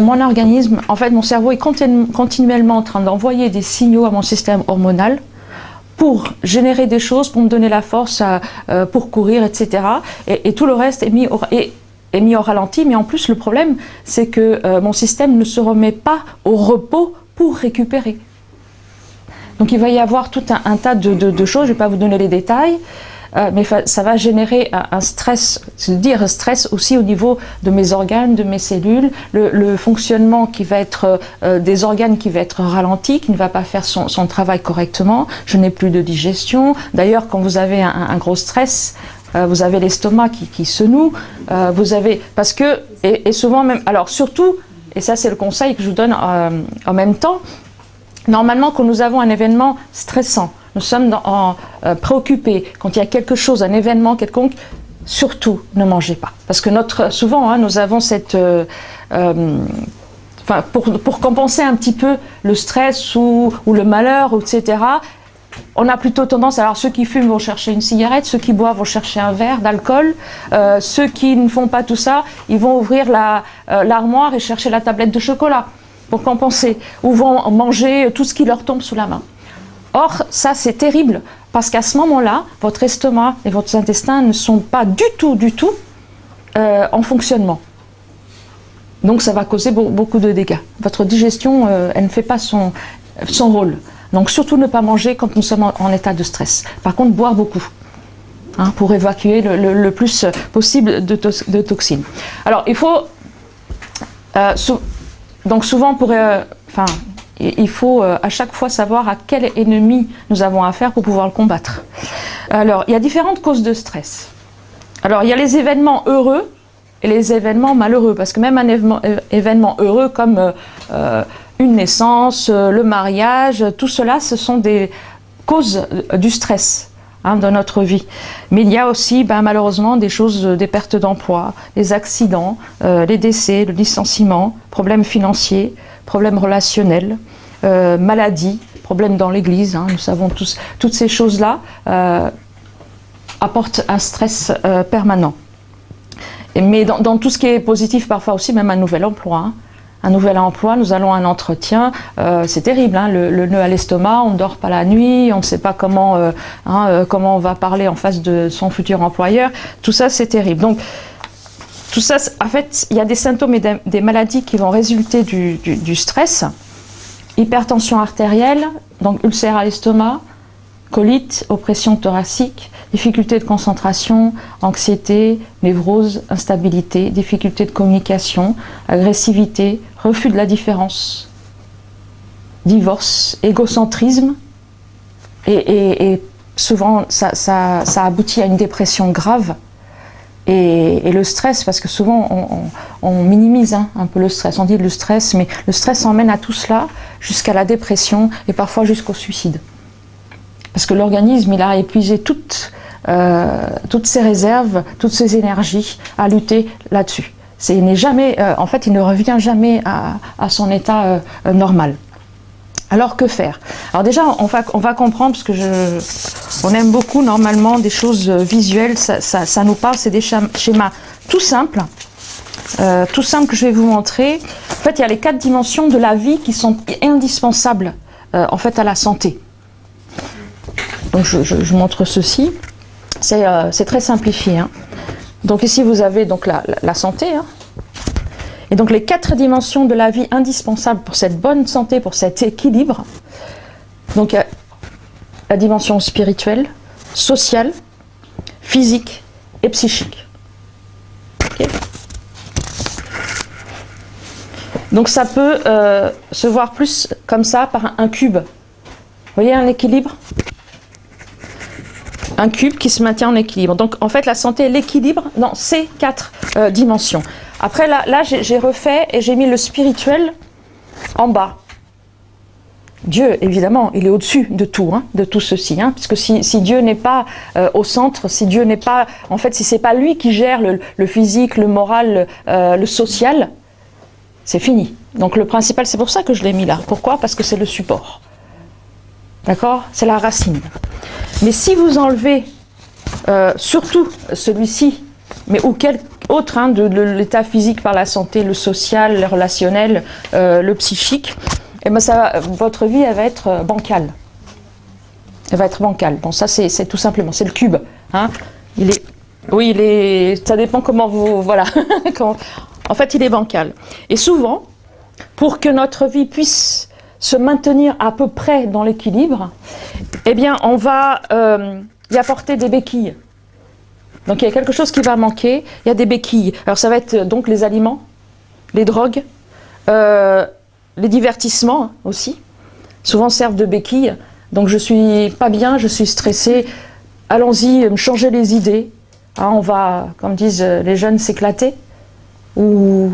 S4: mon organisme, en fait, mon cerveau est continuellement en train d'envoyer des signaux à mon système hormonal pour générer des choses, pour me donner la force pour courir, etc. Et tout le reste est mis au ralenti. Mais en plus, le problème, c'est que mon système ne se remet pas au repos pour récupérer. Donc il va y avoir tout un tas de choses, je ne vais pas vous donner les détails, mais ça va générer un stress, c'est-à-dire un stress aussi au niveau de mes organes, de mes cellules, le fonctionnement qui va être des organes qui va être ralenti, qui ne va pas faire son travail correctement, je n'ai plus de digestion. D'ailleurs, quand vous avez un gros stress, vous avez l'estomac qui se noue, vous avez, parce que, et souvent même, alors surtout, et ça c'est le conseil que je vous donne en même temps, normalement quand nous avons un événement stressant, nous sommes préoccupés, quand il y a quelque chose, un événement quelconque, surtout ne mangez pas. Parce que souvent, nous avons cette... pour compenser un petit peu le stress ou le malheur, etc., on a plutôt tendance, alors ceux qui fument vont chercher une cigarette, ceux qui boivent vont chercher un verre d'alcool, ceux qui ne font pas tout ça, ils vont ouvrir l'armoire et chercher la tablette de chocolat pour compenser, ou vont manger tout ce qui leur tombe sous la main. Or, ça c'est terrible, parce qu'à ce moment-là, votre estomac et votre intestin ne sont pas du tout en fonctionnement. Donc ça va causer beaucoup de dégâts. Votre digestion, elle ne fait pas son rôle. Donc surtout ne pas manger quand nous sommes en état de stress. Par contre, boire beaucoup, pour évacuer le plus possible de toxines. Alors il faut, donc souvent il faut à chaque fois savoir à quel ennemi nous avons affaire pour pouvoir le combattre. Alors, il y a différentes causes de stress. Alors, il y a les événements heureux et les événements malheureux. Parce que même un événement heureux comme une naissance, le mariage, tout cela, ce sont des causes du stress de notre vie. Mais il y a aussi, malheureusement, des choses, des pertes d'emploi, des accidents, les décès, le licenciement, problèmes financiers, problèmes relationnels, maladies, problèmes dans l'église, nous savons tous, toutes ces choses-là apportent un stress permanent. Mais dans tout ce qui est positif, parfois aussi, même un nouvel emploi. Un nouvel emploi, nous allons à un entretien, c'est terrible, le nœud à l'estomac, on ne dort pas la nuit, on ne sait pas comment on va parler en face de son futur employeur, tout ça c'est terrible. Donc, tout ça, en fait, il y a des symptômes et des maladies qui vont résulter du stress. Hypertension artérielle, donc ulcère à l'estomac, colite, oppression thoracique, difficulté de concentration, anxiété, névrose, instabilité, difficulté de communication, agressivité, refus de la différence, divorce, égocentrisme, et souvent ça aboutit à une dépression grave. Et le stress, parce que souvent on minimise un peu le stress, on dit le stress, mais le stress emmène à tout cela jusqu'à la dépression et parfois jusqu'au suicide. Parce que l'organisme, il a épuisé toutes ses réserves, toutes ses énergies à lutter là-dessus. Il ne revient jamais à son état normal. Alors que faire? Alors déjà, on va comprendre, parce que on aime beaucoup normalement des choses visuelles, ça nous parle, c'est des schémas tout simples que je vais vous montrer. En fait, il y a les 4 dimensions de la vie qui sont indispensables en fait à la santé. Donc je montre ceci. C'est très simplifié. Donc ici vous avez donc la santé. Et donc les 4 dimensions de la vie indispensables pour cette bonne santé, pour cet équilibre. Donc il y a la dimension spirituelle, sociale, physique et psychique. Okay. Donc ça peut se voir plus comme ça par un cube. Vous voyez un équilibre? Un cube qui se maintient en équilibre. Donc en fait la santé est l'équilibre dans ces 4 dimensions. Après là j'ai refait et j'ai mis le spirituel en bas. Dieu évidemment il est au-dessus de tout ceci, parce que si Dieu n'est pas au centre, si Dieu n'est pas, en fait si c'est pas lui qui gère le physique, le moral, le social, c'est fini. Donc le principal, c'est pour ça que je l'ai mis là. Pourquoi? Parce que c'est le support. D'accord? C'est la racine. Mais si vous enlevez, surtout celui-ci, mais ou quel autre, hein, de l'état physique par la santé, le social, le relationnel, le psychique, et ben votre vie, elle va être bancale. Elle va être bancale. Bon, ça, c'est tout simplement, c'est le cube. Hein. Ça dépend comment vous... Voilà. En fait, il est bancal. Et souvent, pour que notre vie puisse se maintenir à peu près dans l'équilibre, eh bien, on va y apporter des béquilles. Donc, il y a quelque chose qui va manquer, il y a des béquilles. Alors, ça va être donc les aliments, les drogues, les divertissements aussi, souvent servent de béquilles. Donc, je suis pas bien, je suis stressée, allons-y, me changer les idées. Hein, on va, comme disent les jeunes, s'éclater. Ou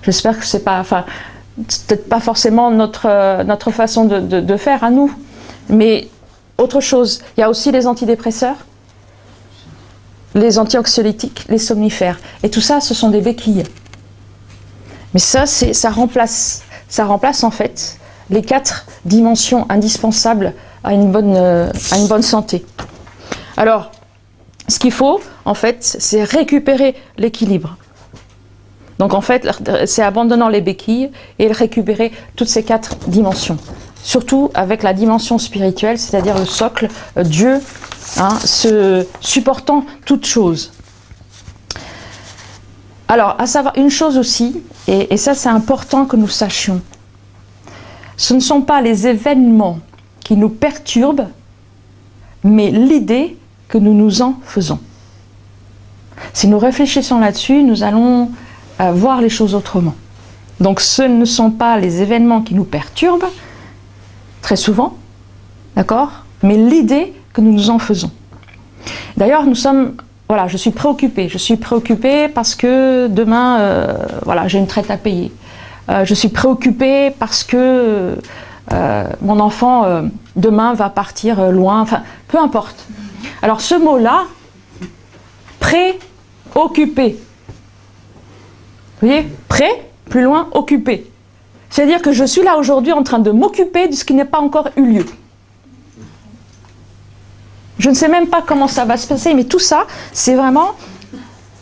S4: j'espère que c'est pas, enfin, c'est peut-être pas forcément notre façon de faire à nous, mais autre chose. Il y a aussi les antidépresseurs, les antioxydotiques, les somnifères, et tout ça, ce sont des béquilles. Mais ça remplace en fait les 4 dimensions indispensables à une bonne santé. Alors, ce qu'il faut, en fait, c'est récupérer l'équilibre. Donc, en fait, c'est abandonnant les béquilles et récupérer toutes ces 4 dimensions. Surtout avec la dimension spirituelle, c'est-à-dire le socle, Dieu, hein, supportant toute chose. Alors, à savoir une chose aussi, et ça c'est important que nous sachions, ce ne sont pas les événements qui nous perturbent, mais l'idée que nous nous en faisons. Si nous réfléchissons là-dessus, nous allons voir les choses autrement. Donc ce ne sont pas les événements qui nous perturbent, très souvent, d'accord, mais l'idée que nous nous en faisons. D'ailleurs, je suis préoccupée parce que demain, j'ai une traite à payer. Je suis préoccupée parce que mon enfant, demain, va partir loin, enfin, peu importe. Alors ce mot-là, préoccupé. Vous voyez, prêt, plus loin, occupé. C'est-à-dire que je suis là aujourd'hui en train de m'occuper de ce qui n'a pas encore eu lieu. Je ne sais même pas comment ça va se passer, mais tout ça, c'est vraiment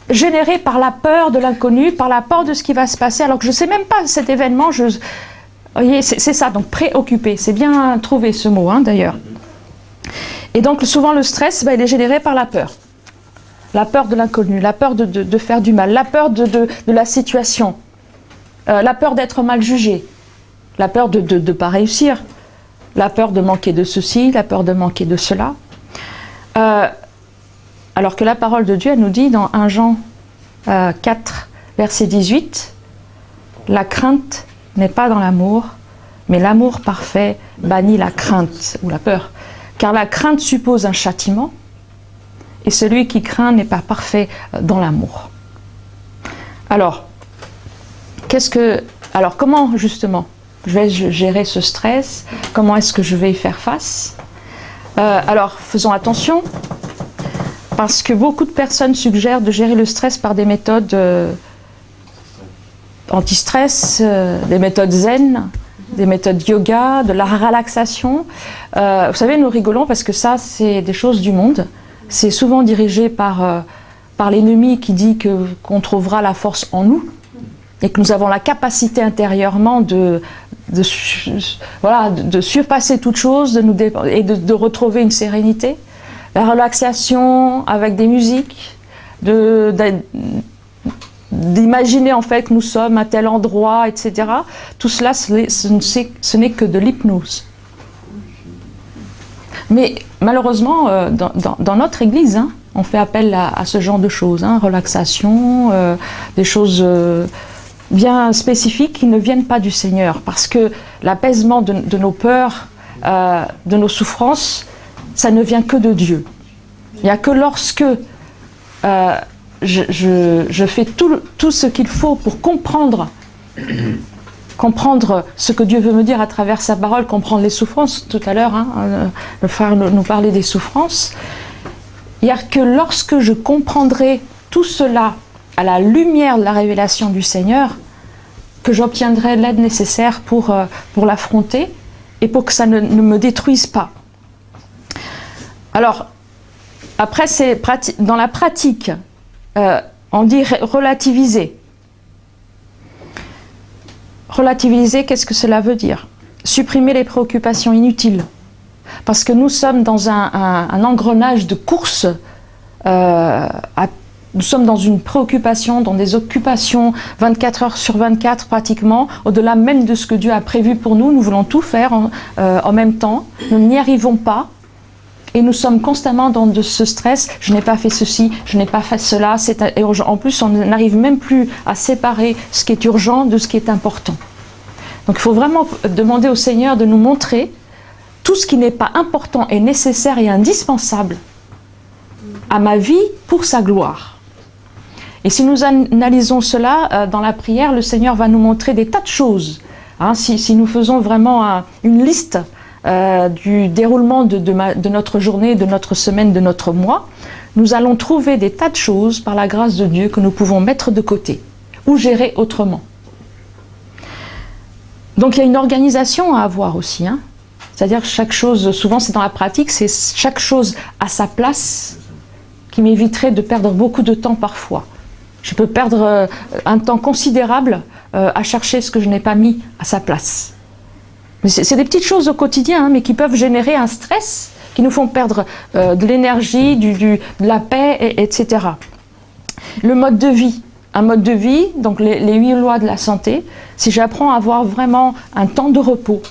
S4: généré par la peur de l'inconnu, par la peur de ce qui va se passer, alors que je ne sais même pas cet événement. Vous voyez, c'est ça, donc préoccupé. C'est bien trouvé ce mot, hein, d'ailleurs. Et donc souvent le stress, il est généré par la peur. La peur de l'inconnu, la peur de faire du mal, la peur de la situation, la peur d'être mal jugé, la peur de ne pas réussir, la peur de manquer de ceci, la peur de manquer de cela. Alors que la parole de Dieu, elle nous dit dans 1 Jean 4, verset 18, « La crainte n'est pas dans l'amour, mais l'amour parfait bannit la crainte ou la peur. Car la crainte suppose un châtiment, et celui qui craint n'est pas parfait dans l'amour. » Alors, comment justement je vais gérer ce stress? Comment est-ce que je vais y faire face? Alors, faisons attention, parce que beaucoup de personnes suggèrent de gérer le stress par des méthodes anti-stress, des méthodes zen, des méthodes yoga, de la relaxation. Vous savez, nous rigolons parce que ça, c'est des choses du monde. C'est souvent dirigé par l'ennemi qui dit qu'on trouvera la force en nous et que nous avons la capacité intérieurement de surpasser toute chose et de retrouver une sérénité. La relaxation avec des musiques, d'imaginer en fait que nous sommes à tel endroit, etc. Tout cela, ce n'est que de l'hypnose. Mais malheureusement, dans notre Église, hein, on fait appel à ce genre de choses, hein, relaxation, des choses bien spécifiques qui ne viennent pas du Seigneur, parce que l'apaisement de nos peurs, de nos souffrances, ça ne vient que de Dieu. Il n'y a que lorsque je fais tout ce qu'il faut pour comprendre ce que Dieu veut me dire à travers sa parole, comprendre les souffrances. Tout à l'heure, hein, le frère nous parlait des souffrances. Il n'y a que lorsque je comprendrai tout cela à la lumière de la révélation du Seigneur, que j'obtiendrai l'aide nécessaire pour l'affronter et pour que ça ne me détruise pas. Alors, après, c'est dans la pratique, on dit relativiser. Relativiser, qu'est-ce que cela veut dire? Supprimer les préoccupations inutiles. Parce que nous sommes dans un engrenage de course, nous sommes dans une préoccupation, dans des occupations 24 heures sur 24 pratiquement, au-delà même de ce que Dieu a prévu pour nous. Nous voulons tout faire en même temps, nous n'y arrivons pas. Et nous sommes constamment dans ce stress, je n'ai pas fait ceci, je n'ai pas fait cela, c'est urgent. En plus, on n'arrive même plus à séparer ce qui est urgent de ce qui est important. Donc il faut vraiment demander au Seigneur de nous montrer tout ce qui n'est pas important et nécessaire et indispensable à ma vie pour sa gloire. Et si nous analysons cela dans la prière, le Seigneur va nous montrer des tas de choses. Hein, si nous faisons vraiment une liste du déroulement de notre journée, de notre semaine, de notre mois, nous allons trouver des tas de choses par la grâce de Dieu que nous pouvons mettre de côté ou gérer autrement. Donc il y a une organisation à avoir aussi. Hein. C'est-à-dire que chaque chose, souvent c'est dans la pratique, c'est chaque chose à sa place qui m'éviterait de perdre beaucoup de temps parfois. Je peux perdre un temps considérable à chercher ce que je n'ai pas mis à sa place. Mais c'est des petites choses au quotidien, hein, mais qui peuvent générer un stress, qui nous font perdre de l'énergie, de la paix, etc. Le mode de vie. Un mode de vie, donc les 8 lois de la santé, si j'apprends à avoir vraiment un temps de repos,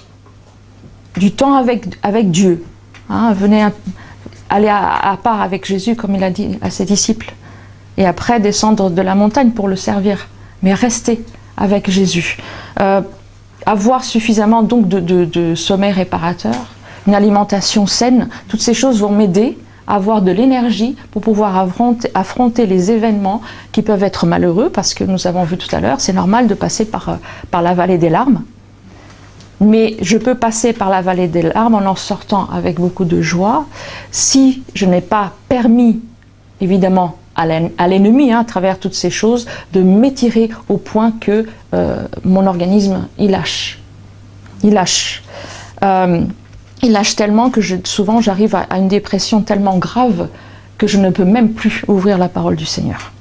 S4: du temps avec Dieu, hein, venez aller à part avec Jésus, comme il a dit à ses disciples, et après descendre de la montagne pour le servir, mais rester avec Jésus. Avoir suffisamment donc de sommeil réparateur, une alimentation saine, toutes ces choses vont m'aider à avoir de l'énergie pour pouvoir affronter les événements qui peuvent être malheureux, parce que nous avons vu tout à l'heure, c'est normal de passer par la vallée des larmes, mais je peux passer par la vallée des larmes en sortant avec beaucoup de joie si je n'ai pas permis, évidemment, à l'ennemi, hein, à travers toutes ces choses, de m'étirer au point que mon organisme, il lâche. Il lâche. Il lâche tellement que souvent j'arrive à une dépression tellement grave que je ne peux même plus ouvrir la parole du Seigneur.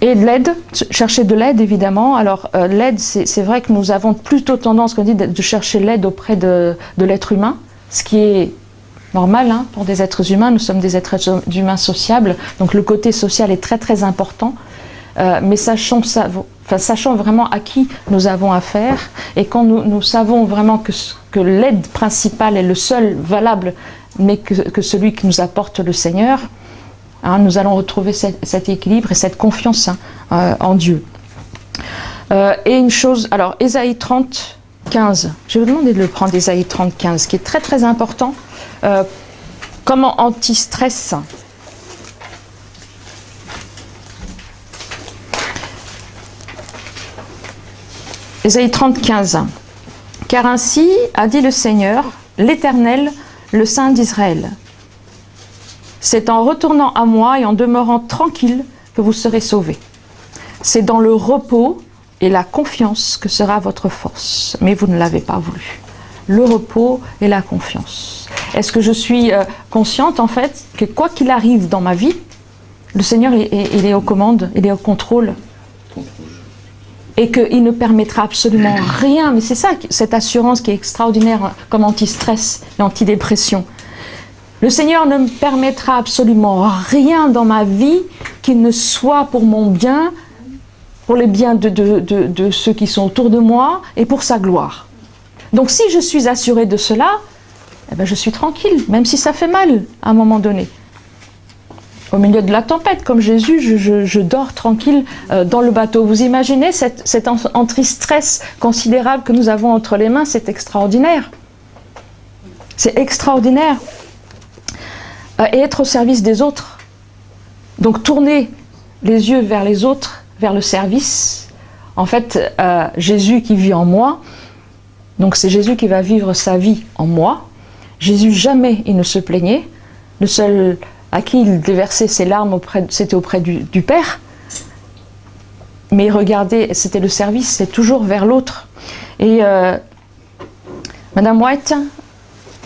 S4: Et de l'aide, chercher de l'aide évidemment. Alors l'aide, c'est vrai que nous avons plutôt tendance, comme on dit, de chercher l'aide auprès de l'être humain, ce qui est normal, hein, pour des êtres humains. Nous sommes des êtres humains sociables, donc le côté social est très très important, mais sachant vraiment à qui nous avons affaire, et quand nous savons vraiment que l'aide principale est le seul valable, mais que celui que nous apporte le Seigneur, hein, nous allons retrouver cet équilibre et cette confiance, hein, en Dieu. Et une chose, alors Ésaïe 30, 15, je vais vous demander de le prendre, Ésaïe 30, 15, qui est très très important. Comment anti-stress. Ésaïe 30, 15. Car ainsi a dit le Seigneur, l'Éternel, le Saint d'Israël. C'est en retournant à moi et en demeurant tranquille que vous serez sauvés. C'est dans le repos et la confiance que sera votre force. Mais vous ne l'avez pas voulu. Le repos et la confiance. Est-ce que je suis consciente en fait que quoi qu'il arrive dans ma vie, le Seigneur il est aux commandes, il est au contrôle, et qu'il ne permettra absolument rien. Mais c'est ça, cette assurance qui est extraordinaire comme anti-stress et anti-dépression. Le Seigneur ne me permettra absolument rien dans ma vie qui ne soit pour mon bien, pour les biens de ceux qui sont autour de moi et pour sa gloire. Donc si je suis assurée de cela, eh ben je suis tranquille, même si ça fait mal à un moment donné. Au milieu de la tempête, comme Jésus, je dors tranquille dans le bateau. Vous imaginez cet anti-stress considérable que nous avons entre les mains, c'est extraordinaire. C'est extraordinaire. Et être au service des autres. Donc tourner les yeux vers les autres, vers le service. En fait, Jésus qui vit en moi, donc c'est Jésus qui va vivre sa vie en moi. Jésus, jamais il ne se plaignait. Le seul à qui il déversait ses larmes, c'était auprès du Père. mais regardez, c'était le service, c'est toujours vers l'autre. Et Madame White,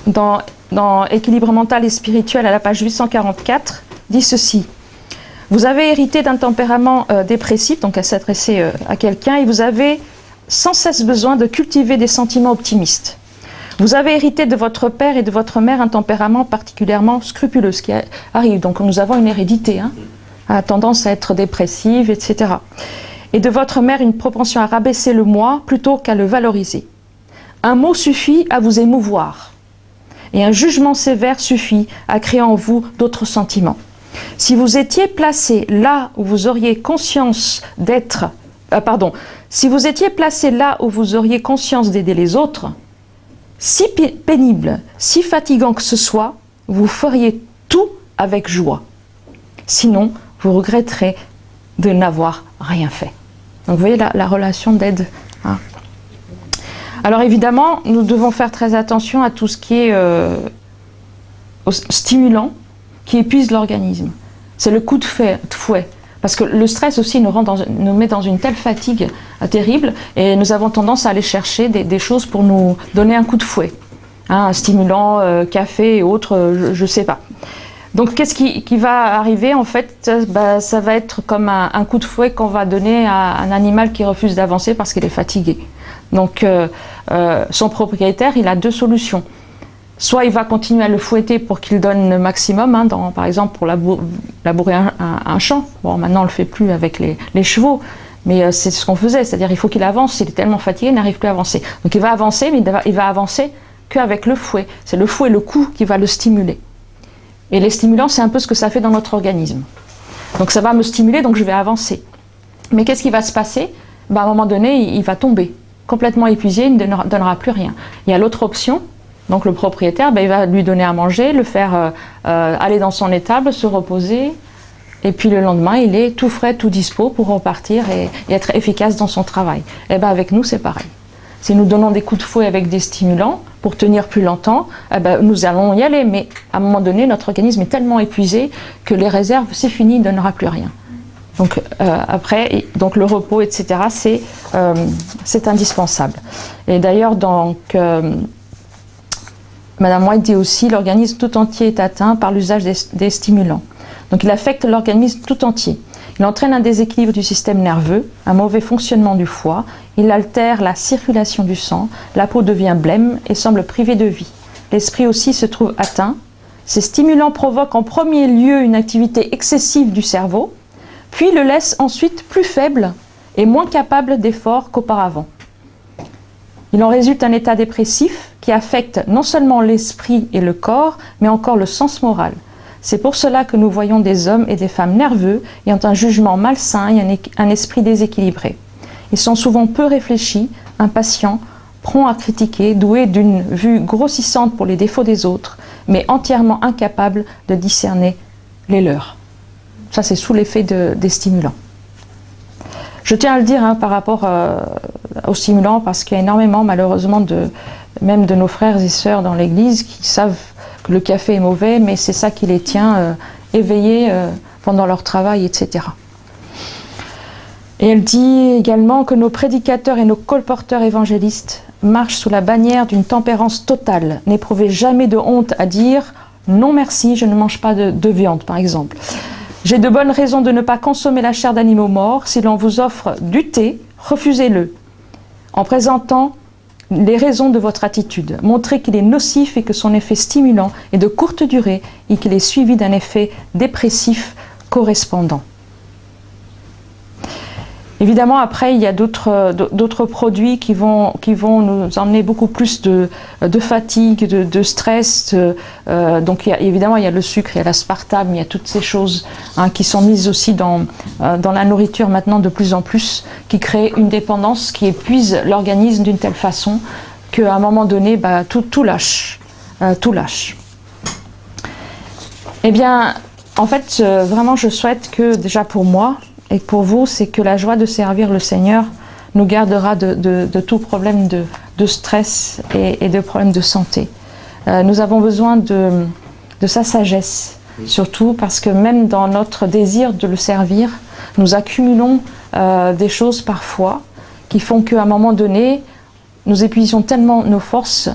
S4: dans Équilibre mental et spirituel à la page 844, dit ceci. Vous avez hérité d'un tempérament dépressif, donc elle s'adressait à quelqu'un, et vous avez sans cesse besoin de cultiver des sentiments optimistes. Vous avez hérité de votre père et de votre mère un tempérament particulièrement scrupuleux, ce qui arrive. Donc nous avons une hérédité, a tendance à être dépressive, etc. Et de votre mère une propension à rabaisser le moi plutôt qu'à le valoriser. Un mot suffit à vous émouvoir. Et un jugement sévère suffit à créer en vous d'autres sentiments. Si vous étiez placé là où vous auriez conscience d'être, si vous étiez placé là où vous auriez conscience d'aider les autres, si pénible, si fatigant que ce soit, vous feriez tout avec joie. Sinon, vous regretterez de n'avoir rien fait. Donc vous voyez la relation d'aide. Alors évidemment, nous devons faire très attention à tout ce qui est stimulant, qui épuise l'organisme. C'est le coup de fouet. Parce que le stress aussi nous met dans une telle fatigue terrible, et nous avons tendance à aller chercher des choses pour nous donner un coup de fouet. Un stimulant, café et autres, je ne sais pas. Donc qu'est-ce qui va arriver en fait? Ça va être comme un coup de fouet qu'on va donner à un animal qui refuse d'avancer parce qu'il est fatigué. Donc son propriétaire, il a deux solutions. Soit il va continuer à le fouetter pour qu'il donne le maximum, par exemple pour labourer un champ. Bon, maintenant on ne le fait plus avec les chevaux, mais c'est ce qu'on faisait, c'est-à-dire il faut qu'il avance, il est tellement fatigué, il n'arrive plus à avancer. Donc il va avancer, mais il va avancer qu'avec le fouet. C'est le fouet, le coup qui va le stimuler. Et les stimulants, c'est un peu ce que ça fait dans notre organisme. Donc ça va me stimuler, donc je vais avancer. Mais qu'est-ce qui va se passer? À un moment donné, il va tomber, complètement épuisé, il ne donnera plus rien. Il y a l'autre option. Donc le propriétaire, il va lui donner à manger, le faire aller dans son étable, se reposer, et puis le lendemain, il est tout frais, tout dispo pour repartir et être efficace dans son travail. Et avec nous, c'est pareil. Si nous donnons des coups de fouet avec des stimulants pour tenir plus longtemps, nous allons y aller, mais à un moment donné, notre organisme est tellement épuisé que les réserves, c'est fini, il ne donnera plus rien. Donc après, le repos, etc., c'est indispensable. Et d'ailleurs, Madame White dit aussi, l'organisme tout entier est atteint par l'usage des stimulants. Donc il affecte l'organisme tout entier. Il entraîne un déséquilibre du système nerveux, un mauvais fonctionnement du foie, il altère la circulation du sang, la peau devient blême et semble privée de vie. L'esprit aussi se trouve atteint. Ces stimulants provoquent en premier lieu une activité excessive du cerveau, puis le laissent ensuite plus faible et moins capable d'efforts qu'auparavant. Il en résulte un état dépressif qui affecte non seulement l'esprit et le corps, mais encore le sens moral. C'est pour cela que nous voyons des hommes et des femmes nerveux, ayant un jugement malsain et un esprit déséquilibré. Ils sont souvent peu réfléchis, impatients, prompts à critiquer, doués d'une vue grossissante pour les défauts des autres, mais entièrement incapables de discerner les leurs. Ça, c'est sous l'effet des stimulants. Je tiens à le dire par rapport aux stimulants, parce qu'il y a énormément, malheureusement, même de nos frères et sœurs dans l'Église qui savent que le café est mauvais, mais c'est ça qui les tient éveillés pendant leur travail, etc. Et elle dit également que nos prédicateurs et nos colporteurs évangélistes marchent sous la bannière d'une tempérance totale. N'éprouvez jamais de honte à dire « non merci, je ne mange pas de viande » par exemple. J'ai de bonnes raisons de ne pas consommer la chair d'animaux morts. Si l'on vous offre du thé, refusez-le. En présentant les raisons de votre attitude, montrez qu'il est nocif et que son effet stimulant est de courte durée et qu'il est suivi d'un effet dépressif correspondant. Évidemment, après, il y a d'autres produits qui vont nous emmener beaucoup plus de fatigue, de stress. Donc, évidemment, il y a le sucre, il y a l'aspartame, il y a toutes ces choses qui sont mises aussi dans la nourriture maintenant de plus en plus, qui créent une dépendance, qui épuise l'organisme d'une telle façon qu'à un moment donné, tout lâche. Tout lâche. Eh bien, en fait, vraiment, je souhaite que, déjà pour moi, et pour vous, c'est que la joie de servir le Seigneur nous gardera de tout problème de stress et de problèmes de santé. Nous avons besoin de sa sagesse, surtout parce que même dans notre désir de le servir, nous accumulons des choses parfois qui font qu'à un moment donné, nous épuisons tellement nos forces,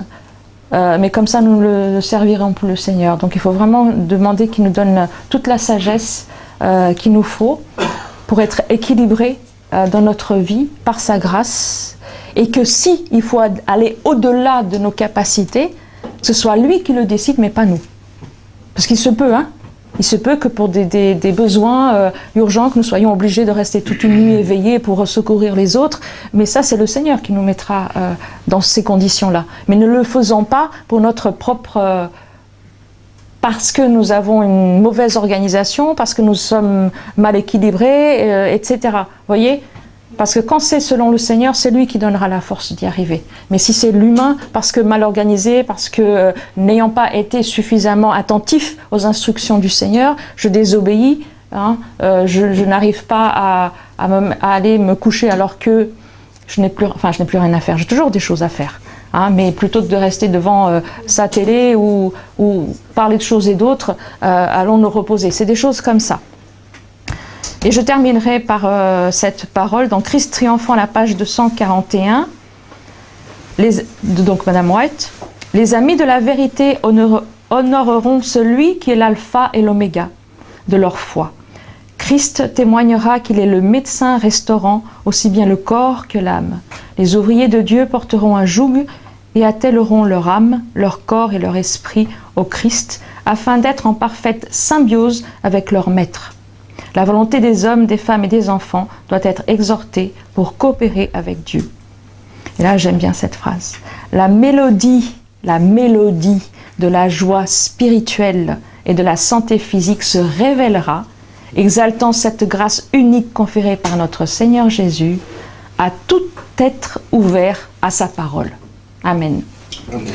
S4: mais comme ça nous ne le servirons plus le Seigneur. Donc il faut vraiment demander qu'il nous donne toute la sagesse qu'il nous faut pour être équilibré dans notre vie par sa grâce, et que si il faut aller au-delà de nos capacités, que ce soit lui qui le décide, mais pas nous. Parce qu'il se peut, hein. Il se peut que pour des besoins urgents, que nous soyons obligés de rester toute une nuit éveillés pour secourir les autres, mais ça c'est le Seigneur qui nous mettra dans ces conditions-là. Mais ne le faisons pas pour notre propre... parce que nous avons une mauvaise organisation, parce que nous sommes mal équilibrés, etc. Vous voyez ? Parce que quand c'est selon le Seigneur, c'est lui qui donnera la force d'y arriver. Mais si c'est l'humain, parce que mal organisé, parce que n'ayant pas été suffisamment attentif aux instructions du Seigneur, je désobéis, hein, je n'arrive pas à aller me coucher alors que je n'ai plus rien à faire. J'ai toujours des choses à faire. Hein, mais plutôt que de rester devant sa télé ou parler de choses et d'autres, allons nous reposer. C'est des choses comme ça. Et je terminerai par cette parole dans Christ triomphant, la page 241, donc Madame White. Les amis de la vérité honoreront celui qui est l'alpha et l'oméga de leur foi. Christ témoignera qu'il est le médecin restaurant aussi bien le corps que l'âme. Les ouvriers de Dieu porteront un joug et attelleront leur âme, leur corps et leur esprit au Christ, afin d'être en parfaite symbiose avec leur maître. La volonté des hommes, des femmes et des enfants doit être exhortée pour coopérer avec Dieu. Et là, j'aime bien cette phrase. La mélodie de la joie spirituelle et de la santé physique se révélera, exaltant cette grâce unique conférée par notre Seigneur Jésus à tout être ouvert à sa parole. Amen.
S2: Amen.